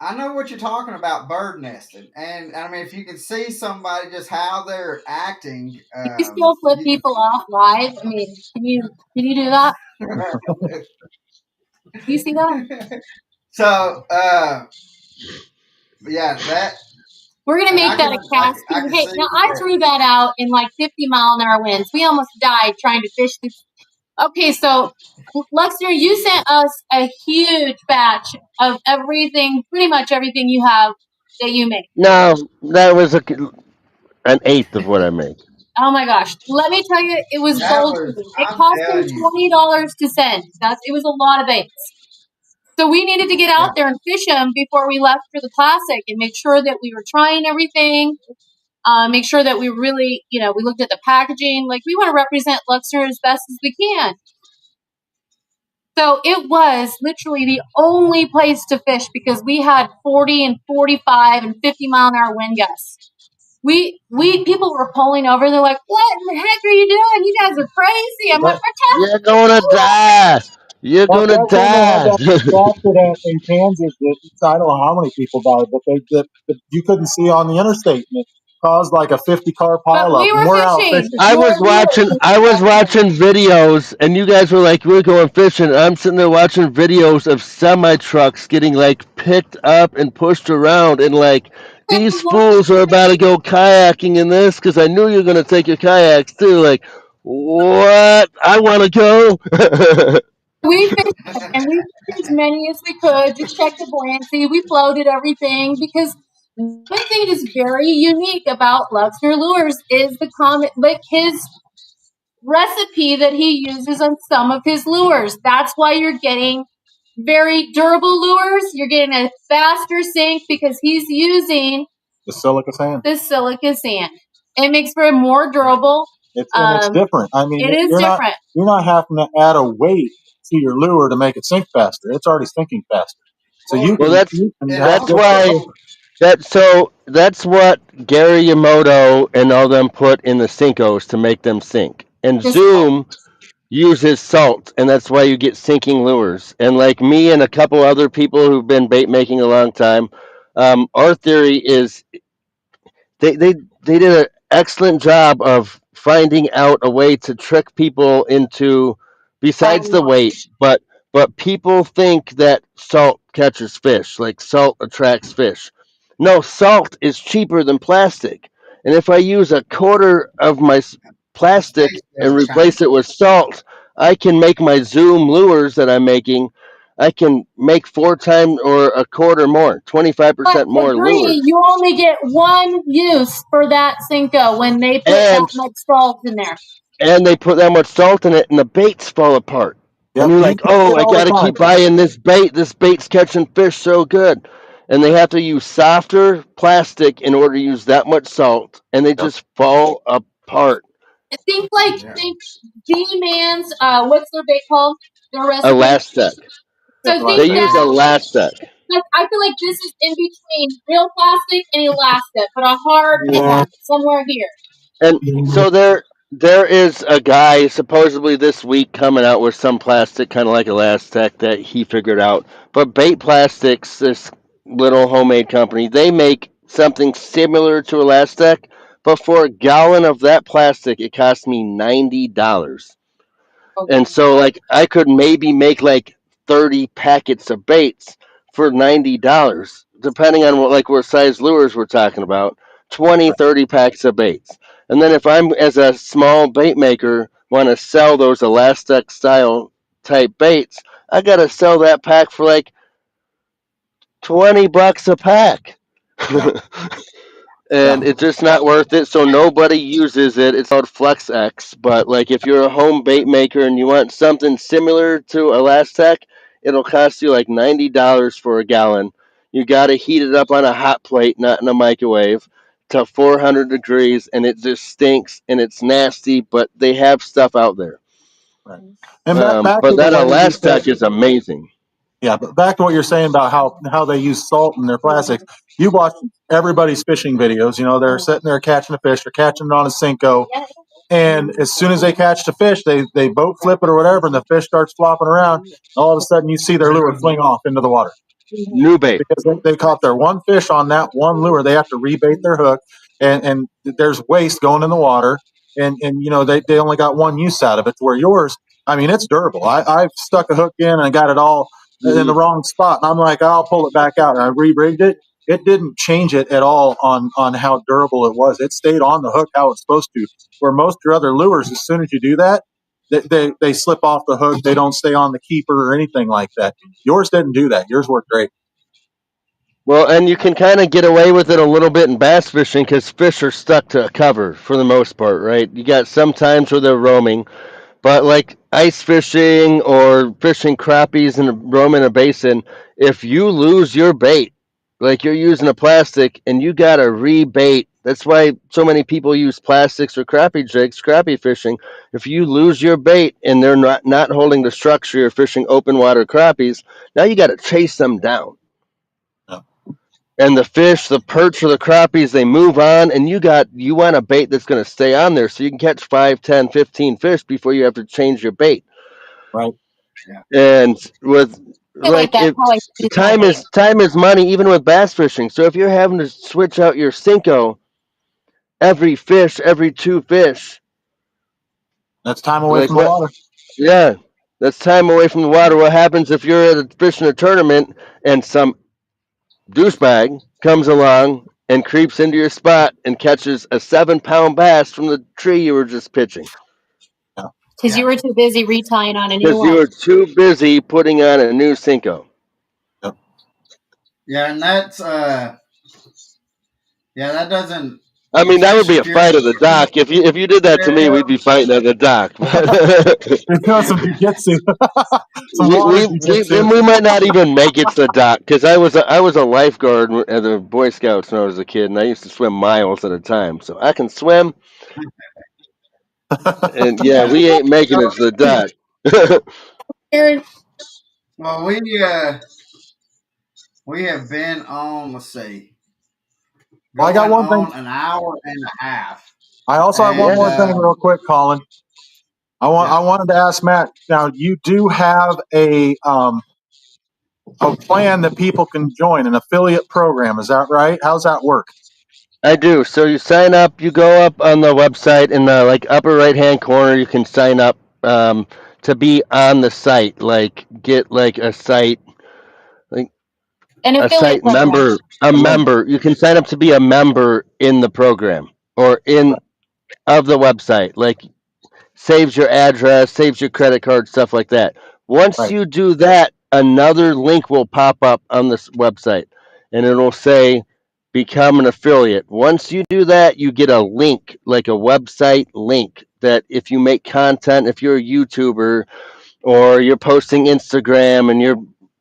I know what you're talking about, bird nesting, and I mean if you can see somebody just how they're acting, Can you still flip people off live? I mean, can you do that? You see that? So, yeah, that we're gonna make that a cast. Hey, now I threw that out in like 50-mile-an-hour winds. We almost died trying to fish this. Okay, so Luxner, you sent us a huge batch of everything, pretty much everything you have that you make. No, that was an eighth of what I make. Oh my gosh! Let me tell you, it was gold. It cost him $20 to send. It was a lot of baits. So we needed to get out there and fish them before we left for the classic, and make sure that we were trying everything. Make sure that we really, we looked at the packaging. Like, we want to represent Luxner as best as we can. So it was literally the only place to fish because we had 40 and 45 and 50-mile-an-hour wind gusts. People were pulling over. They're like, "What in the heck are you doing? You guys are crazy!" I'm like, "You're gonna die. You're gonna That's when they had die." that accident in Kansas. I don't know how many people died, but you couldn't see on the interstate. And it caused like a 50-car pileup. We were fishing. I was watching videos, and you guys were like, "We're going fishing." And I'm sitting there watching videos of semi trucks getting like picked up and pushed around, and like, these fools are about to go kayaking in this because I knew you were gonna take your kayaks too. Like, what? I want to go. We fished and we fished as many as we could. Just check the buoyancy. We floated everything because one thing is very unique about Luxner Lures is his recipe that he uses on some of his lures. That's why you're getting very durable lures. You're getting a faster sink because he's using the silica sand. It makes for more durable. It's different. I mean, it is different. You're not having to add a weight to your lure to make it sink faster. It's already sinking faster. So that's what Gary Yamamoto and all them put in the Sinkos to make them sink. And Zoom uses salt, and that's why you get sinking lures. And like me and a couple other people who've been bait making a long time, our theory is they did an excellent job of finding out a way to trick people into, besides the weight, but people think that salt catches fish, like salt attracts fish. No, salt is cheaper than plastic, and if I use a quarter of my plastic and replace it with salt, I can make my Zoom lures that I'm making. I can make 4 times or a quarter more, 25% more lures. You only get one use for that Cinco when they put that much salt in there. And they put that much salt in it, and the baits fall apart. Yep. And you're like, "Oh, I got to keep buying this bait. This bait's catching fish so good." And they have to use softer plastic in order to use that much salt, and they just fall apart. Think D-Man's, what's their bait called? Their recipe? Elastic. So they use Elastic. I feel like this is in between real plastic and elastic, but a hard somewhere here. And so there is a guy supposedly this week coming out with some plastic kind of like Elastic that he figured out. But Bait Plastics, this little homemade company, they make something similar to Elastic, but for a gallon of that plastic, it cost me $90. Okay. And so, like, I could maybe make like 30 packets of baits for $90, depending on what size lures we're talking about. 20, 30 packs of baits. And then if I'm, as a small bait maker, want to sell those Elastic style type baits, I got to sell that pack for like $20 a pack. Yeah. And it's just not worth it, so nobody uses it. It's called FlexX, but like if you're a home bait maker and you want something similar to Elastic, it'll cost you like $90 for a gallon. You got to heat it up on a hot plate, not in a microwave, to 400 degrees, and it just stinks and it's nasty, but they have stuff out there. Right. And but that Elastic is amazing. Yeah, but back to what you're saying about how they use salt in their plastics. You watch everybody's fishing videos. You know, they're sitting there catching a fish. They're catching it on a Cinco. And as soon as they catch the fish, they boat flip it or whatever, and the fish starts flopping around. All of a sudden, you see their lure fling off into the water. New bait. Because they caught their one fish on that one lure. They have to rebait their hook, and there's waste going in the water. And you know, they only got one use out of it, where yours, I mean, it's durable. I've stuck a hook in and I got it all in the wrong spot. And I'm like, I'll pull it back out. And I re-rigged it. It didn't change it at all on how durable it was. It stayed on the hook how it's supposed to. Where most of your other lures, as soon as you do that, they slip off the hook. They don't stay on the keeper or anything like that. Yours didn't do that. Yours worked great. Well, and you can kind of get away with it a little bit in bass fishing because fish are stuck to a cover for the most part, right? You got some times where they're roaming, but like ice fishing or fishing crappies and roaming a basin, if you lose your bait, like you're using a plastic and you got to rebait. That's why so many people use plastics or crappie jigs, crappie fishing. If you lose your bait and they're not holding the structure, you're fishing open water crappies, now you got to chase them down. And the fish, the perch or the crappies, they move on, and you want a bait that's going to stay on there so you can catch 5, 10, 15 fish before you have to change your bait. Right. Yeah. And with like if how I use my time bait. is money, even with bass fishing. So if you're having to switch out your Cinco every 2 fish, That's time away like from the what? water. Yeah, that's time away from the water. What happens if you're at a fishing a tournament and some douchebag comes along and creeps into your spot and catches a 7-pound bass from the tree you were just pitching Because you were too busy retying on a new because you one. were too busy putting on a new Cinco. Yep. Yeah, and that's that doesn't. I mean, that would Especially be a if you're fight of the dock. If you did that to me, we'd be fighting at the dock. Some jujitsu, some we, water we, we, jujitsu. then we might not even make it to the dock because I was a lifeguard at the Boy Scouts when I was a kid, and I used to swim miles at a time. So I can swim, and yeah, yeah. we ain't making it to the dock. Well, we have been on. Let's see, Well, I got going one thing. on an hour and a half, I also have one and more thing, real quick, Colin. I wanted to ask Matt. Now, you do have a plan that people can join, an affiliate program. Is that right? How's that work? I do. So you sign up. You go up on the website in the like upper right hand corner. You can sign up to be on the site. Like get like a site, like An a affiliate site program. member. A member. You can sign up to be a member in the program or in of the website. Like saves your address, saves your credit card, stuff like that. Once Right. you do that, another link will pop up on this website and it'll say become an affiliate. Once you do that, you get a link, like a website link that if you make content, if you're a YouTuber or you're posting Instagram and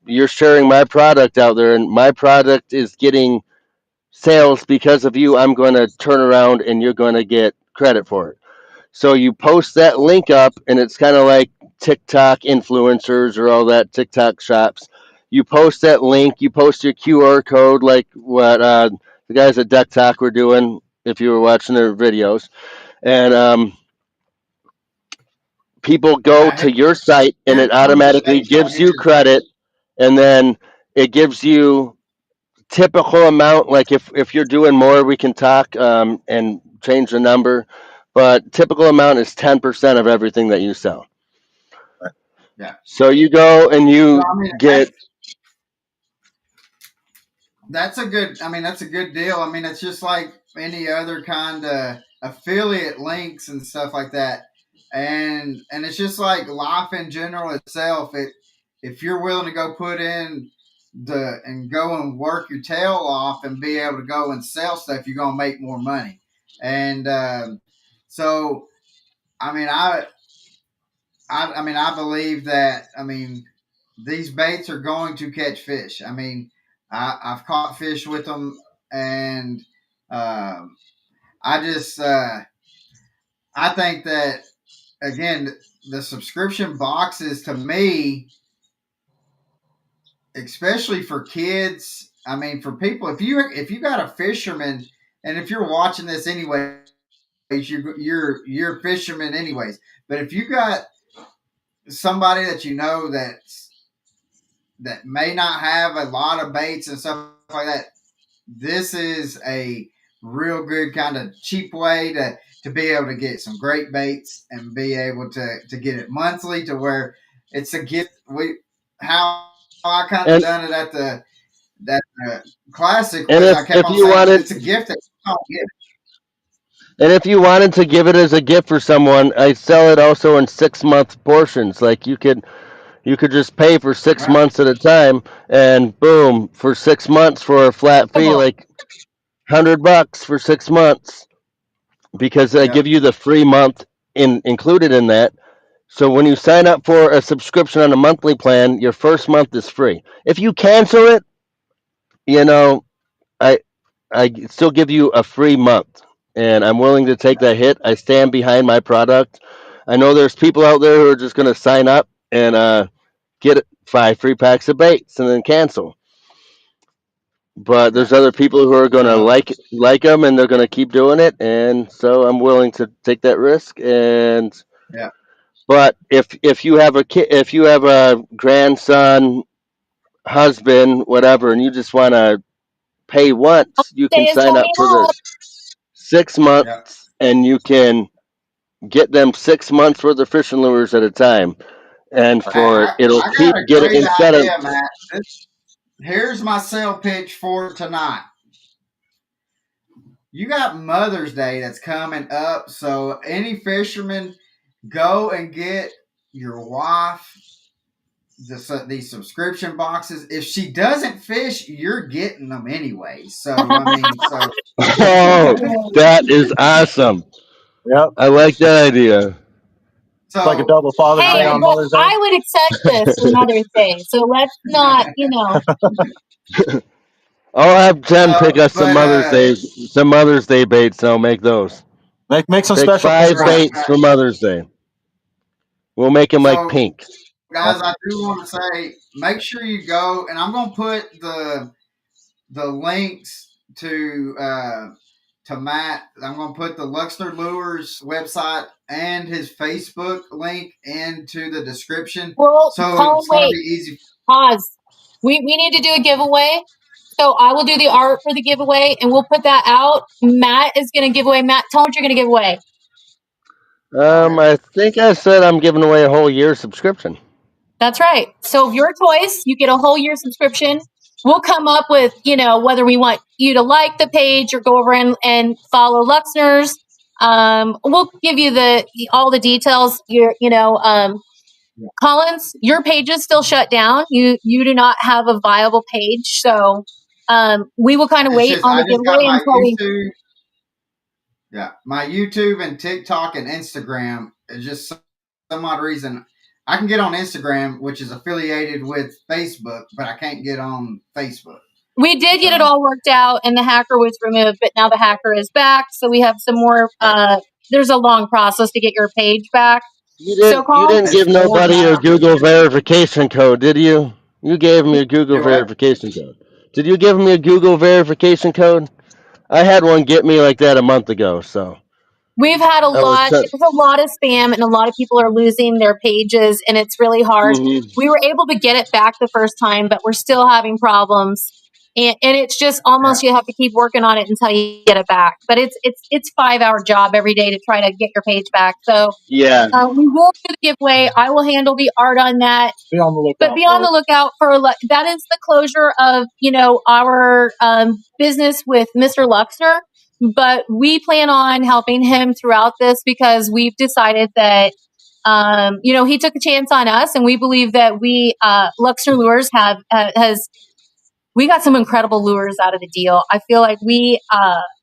you're sharing my product out there and my product is getting sales because of you, I'm going to turn around and you're going to get credit for it. So you post that link up, and it's kind of like TikTok influencers or all that TikTok shops. You post that link, you post your QR code, like what the guys at Duck Talk were doing if you were watching their videos. And people go yeah. to your site, and Here's it one of the automatically baits right gives you here. credit, and then it gives you typical amount. Like if you're doing more, we can talk and change the number, but typical amount is 10% of everything that you sell. Yeah. So you go and So you I mean, get. that's a good. I mean, that's a good deal. I mean, it's just like any other kind of affiliate links and stuff like that, and it's just like life in general itself. If you're willing to go put in and go and work your tail off and be able to go and sell stuff, you're gonna make more money. And so, I mean, I believe that. I mean, these baits are going to catch fish. I mean, I've caught fish with them, and um, I just I think that again the subscription boxes to me, especially for kids. I mean, for people, if you got a fisherman, and if you're watching this anyways, you're a fisherman anyways. But if you got somebody that you know that may not have a lot of baits and stuff like that, this is a real good kind of cheap way to be able to get some great baits and be able to get it monthly to where it's a gift. How I kind of And done it at that classic and was I kept if on you saying because wanted it's a gift that you don't get. and if you wanted to give it as a gift for someone, I sell it also in 6 month portions. Like you could just pay for six Right. months at a time, and boom, for 6 months for a flat fee, like $100 for 6 months, because I Yep. give you the free month included in that. So when you sign up for a subscription on a monthly plan, your first month is free. If you cancel it, you know, I I still give you a free month, and I'm willing to take that hit. I stand behind my product. I know there's people out there who are just going to sign up and get 5 free packs of baits and then cancel. But there's Yeah. other people who are going to So like them, and they're going to keep doing it, and so I'm willing to take that risk. And yeah. but if you have a kid, if you have a grandson, husband, whatever, and you just want to pay once, you Day can is sign up coming for up. the six Yeah. months, and you can get them 6 months worth of fishing lures at a time. And Hey, for it'll I got keep a getting great instead of idea, Matt. Here's my sale pitch for tonight. You got Mother's Day that's coming up, so any fisherman, go and get your wife these subscription boxes. If she doesn't fish, you're getting them anyway. So I mean, oh, that is awesome. Yep. I like that idea. It's like a so double Father's I Hey, Day on mean, but Mother's Day. I would accept this for Mother's Day. So let's not, I'll have Jen so pick us but Some Mother's Day baits. And I'll make those. Make some Pick special five right, constraints. baits right. for Mother's Day. We'll make them like So pink. guys, I do want to say, make sure you go, and I'm gonna put the links to Matt. I'm gonna put the Luxner Lures website and his Facebook link into the description, well, so Colin, it's gonna wait, be easy. pause. We need to do a giveaway. So I will do the art for the giveaway and we'll put that out. Matt is going to give away. Matt, tell me what you're going to give away. Okay. I think I said I'm giving away a whole year subscription. That's right. So of your choice, you get a whole year subscription. We'll come up with, whether we want you to like the page or go over and follow Luxner's. We'll give you all the details. Collins, your page is still shut down. You do not have a viable page. So we will kind of It's wait just on I the just got giveaway my until we. YouTube. Yeah, my YouTube and TikTok and Instagram is just some odd reason I can get on Instagram, which is affiliated with Facebook, but I can't get on Facebook. We did get it So all worked out, and the hacker was removed, but now the hacker is back. So we have some more. There's a long process to get your page back. So, You Colin, didn't it's give four nobody your times. Google verification code, did you? You gave me a Google Do what? verification code. Did you give me a Google verification code? I had one get me like that a month ago, so we've had I was. there's a lot of spam, and a lot of people are losing their pages, and it's really hard. Mm-hmm. We were able to get it back the first time, but we're still having problems. And it's just almost you have to keep working on it until you get it back. But it's 5-hour job every day to try to get your page back. So Yeah. we will do the giveaway. I will handle the art on that. Be on the But lookout be on for the it. lookout for that is the closure of our business with Mr. Luxner. But we plan on helping him throughout this because we've decided that he took a chance on us, and we believe that we Luxner Lures has we got some incredible lures out of the deal. I feel like we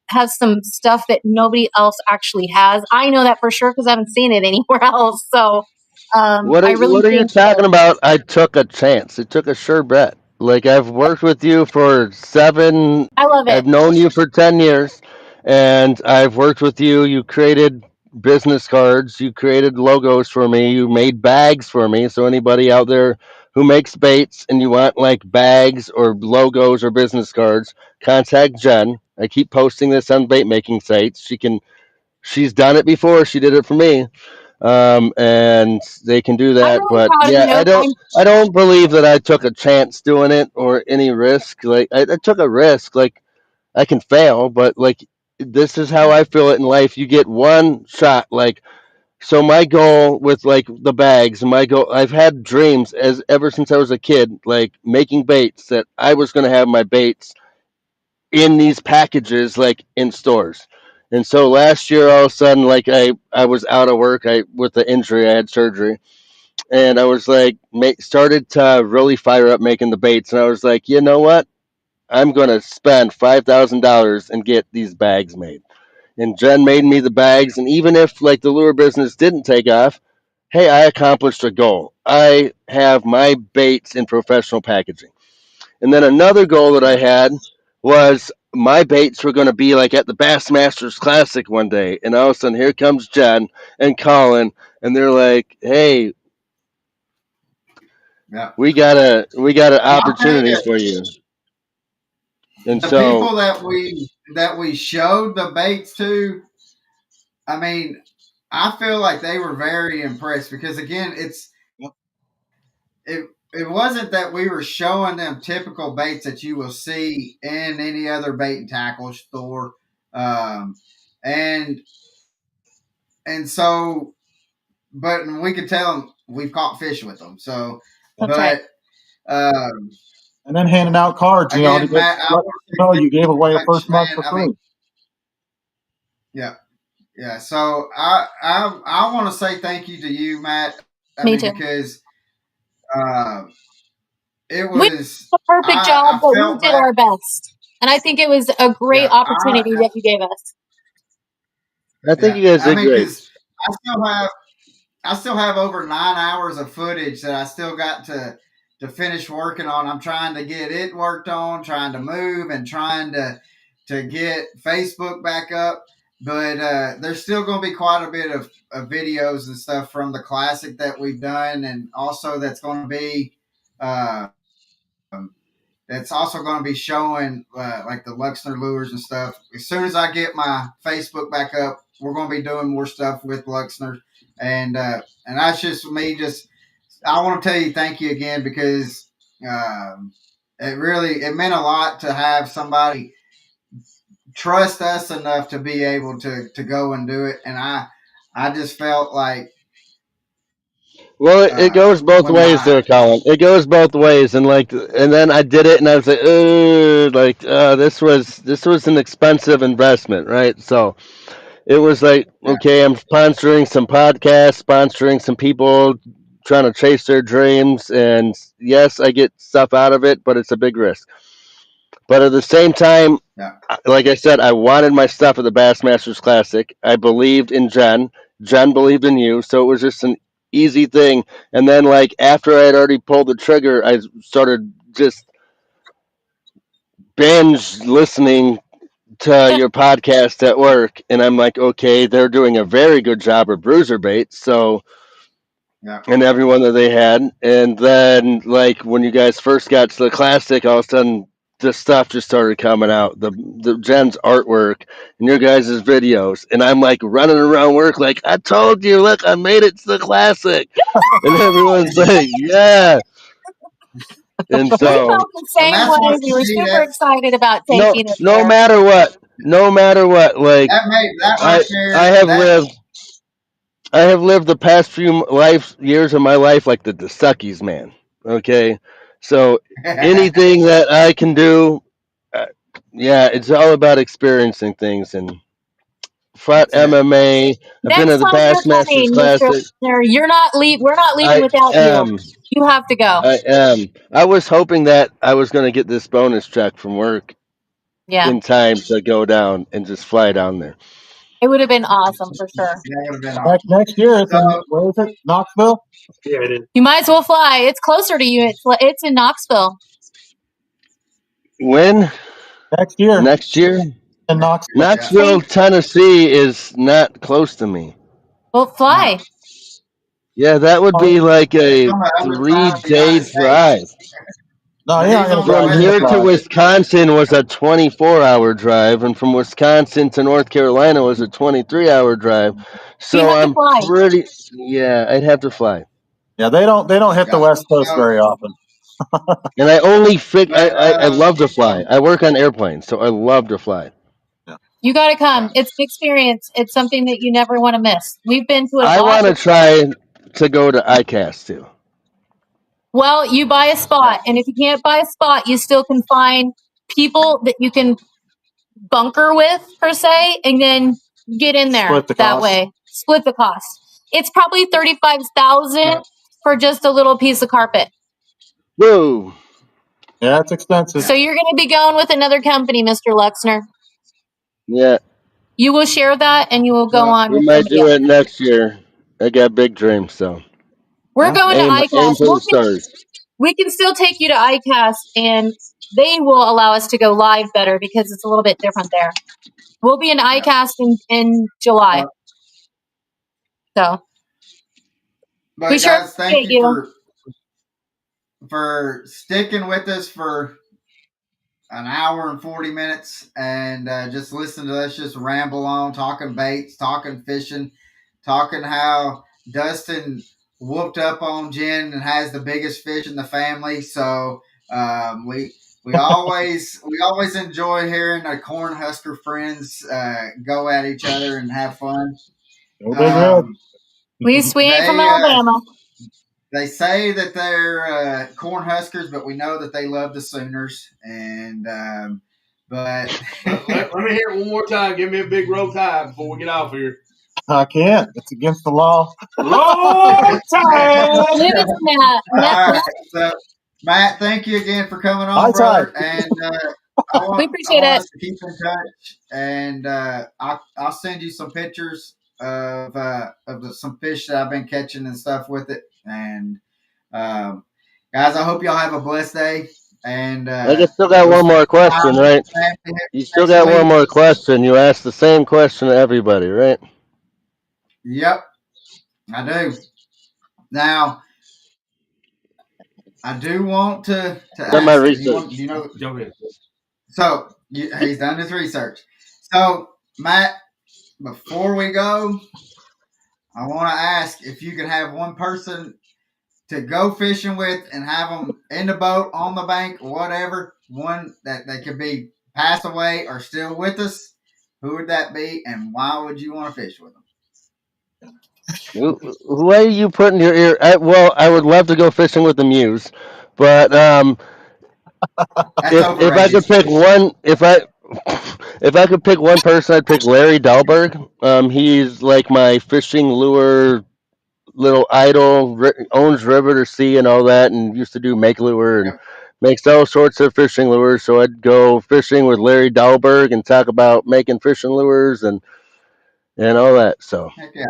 have some stuff that nobody else actually has. I know that for sure because I haven't seen it anywhere else. So I really What are you think talking about? I took a chance. It took a sure bet. Like I've worked with you for 7. I love it. I've known you for 10 years, and I've worked with you. You created business cards. You created logos for me. You made bags for me. So anybody out there who makes baits and you want like bags or logos or business cards, contact Jen. I keep posting this on bait making sites. She's done it before. She did it for me, and they can do I'm that. really But proud of yeah, you. I don't believe that I took a chance doing it or any risk. Like I took a risk. Like I can fail, but like this is how I feel it in life. You get one shot. Like, so my goal with like the bags, my goal, I've had dreams as ever since I was a kid, like making baits, that I was going to have my baits in these packages, like in stores. And so last year, all of a sudden, like I was out of work. I with the injury, I had surgery, and I was like, started to really fire up making the baits. And I was like, you know what? I'm going to spend $5,000 and get these bags made. And Jen made me the bags. And even if like the lure business didn't take off, hey, I accomplished a goal. I have my baits in professional packaging. And then another goal that I had was my baits were going to be like at the Bassmasters Classic one day. And all of a sudden, here comes Jen and Colin, and they're like, "Hey, Yeah. we got an And I'll tell opportunity you, for you." And the so, people that we showed the baits to, I mean, I feel like they were very impressed because again, it wasn't that we were showing them typical baits that you will see in any other bait and tackle store, um, and and so, but we could tell them we've caught fish with them. So, That's right. but um, And then handing out cards, to again, get Matt, I let want to them know say you gave away a much, first month man. for I mean, free. yeah, yeah. So I want to say thank you to you, Matt. I Me mean, too. because uh, it We did was a perfect job, I but we felt did bad. our best. And I think it was a great Yeah, opportunity that you gave us. I think yeah. you guys I did mean, great. because I still have I still have over 9 hours of footage that I still got to finish working on. I'm trying to get it worked on, trying to move, and trying to get Facebook back up. But there's still going to be quite a bit of videos and stuff from the classic that we've done, and also that's going to be uh, that's also going to be showing like the Luxner lures and stuff. As soon as I get my Facebook back up, we're going to be doing more stuff with Luxner, and that's just me. Just I want to tell you thank you again because it meant a lot to have somebody trust us enough to be able to go and do it, and I just felt like Well, it goes both when ways my there, Colin. It goes both ways, and like, and then I did it, and I was like, this was an expensive investment, right? So it was like, yeah okay, I'm sponsoring some podcasts, sponsoring some people trying to chase their dreams, and yes, I get stuff out of it, but it's a big risk. But at the same time, yeah like I said, I wanted my stuff at the Bassmasters Classic. I believed in Jen. Jen believed in you, so it was just an easy thing. And then, like after I had already pulled the trigger, I started just binge listening to your podcast at work, and I'm like, okay, they're doing a very good job of bruiser baits. So, yeah and everyone that they had, and then like when you guys first got to the classic, all of a sudden the stuff just started coming out. The Jen's artwork and your guys' videos, and I'm like running around work like, I told you, look, I made it to the classic, and everyone's like, yeah. And We so felt the and same that's what way. We were see super that excited about no, taking it no there. matter what, no matter what, like that made that right I I there have that lived I have lived the past few life years of my life like the Stuckies, man. Okay, so anything that I can do, uh, yeah, it's all about experiencing things and fought that's it. MMA. I've been Next at the time you're Bassmasters coming, Mr. Classic. Listener, we're not leaving I without you. am. You have to go. I am. I was hoping that I was going to get this bonus check from work Yeah. in time to go down and just fly down there. It would have been awesome for sure. That would have been Next awesome. next year, it's So in where is it? Knoxville. Yeah, it is. You might as well fly. It's closer to you. It's in Knoxville. When Next year next year? in Knoxville. yeah, Knoxville, Same. Tennessee is not close to me. Well, no, fly. Yeah, that would Oh, be like it's a on the other side of the 3 day United drive. States. no, you're not He's going to on the From drive west here here to coast. far. Wisconsin was a 24-hour drive, and from Wisconsin to North Carolina was a 23-hour drive. So you So have to I'm fly. pretty, yeah, I'd have to fly. Yeah, they don't hit the Yeah. West Coast So, very often. And I only but I love to fly. I work on airplanes, so I love to fly. You got to come. It's an experience. It's something that you never want to miss. We've been to it a I lot. want to try to go to ICAST too. Well, you buy a spot, and if you can't buy a spot, you still can find people that you can bunker with, per se, and then get in there Split the that cost. way. Split the cost. It's probably $35,000 for just a little piece of carpet. Whoa. Yeah, it's expensive. So you're going to be going with another company, Mr. Luxner. Yeah. You will share that, and you will go on We with might somebody do else. it next year. I got big dreams, so We're going to aim ICAST. for the stars. We can still take you to ICAST, and they will allow us to go live better because it's a little bit different there. We'll be in ICAST in July. So But we sure guys, thank appreciate you you. for sticking with us for an hour and 40 minutes and just listen to us just ramble on, talking baits, talking fishing, talking how Dustin whooped up on Jen and has the biggest fish in the family. So we always enjoy hearing our Cornhusker friends go at each other and have fun. Go Big Red. We ain't from Alabama. They say that they're Cornhuskers, but we know that they love the Sooners. And but let me hear it one more time. Give me a big roll tide before we get off here. I can't. It's against the law. Roll Tide! Leave it to Matt. all right, so Matt, thank you again for coming on, High brother. tide. And We I appreciate want it. us to keep in touch. And I'll send you some pictures of some fish that I've been catching and stuff with it. And guys, I hope y'all have a blessed day. And I just still got we'll one spend more question, time right? You still next got one week. more question. You asked the same question to everybody, right? Yep, I do. Now, I do want to Done my ask. Do you research. want? Do you know? Go ahead. So he's done his research. So Matt, before we go, I want to ask if you could have one person to go fishing with and have them in the boat, on the bank, whatever. One that they could be passed away or still with us. Who would that be, and why would you want to fish with them? Who are you putting your ear? Well, I would love to go fishing with the Muse, but That's if I overrated. could pick one, if I could pick one person, I'd pick Larry Dahlberg. He's like my fishing lure little idol. Owns River to Sea and all that, and used to do make lure and Yep. makes all sorts of fishing lures. So I'd go fishing with Larry Dahlberg and talk about making fishing lures and all that. So Heck yeah,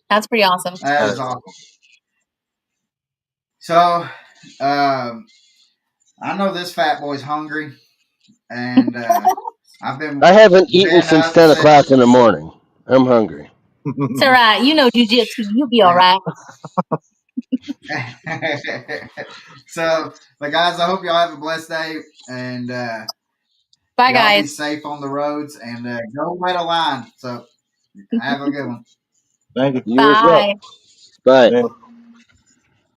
That's pretty awesome. that is awesome. So, I know this fat boy's hungry, and I've I haven't eaten been since up 10 o'clock in the since. morning. I'm hungry. It's all right. You know jujitsu. You'll be all right. So, but guys, I hope y'all have a blessed day, and Bye, y'all be guys. safe on the roads, and go wet a line. So, have a good one. Thank you. You as well. Bye. Bye. Yeah.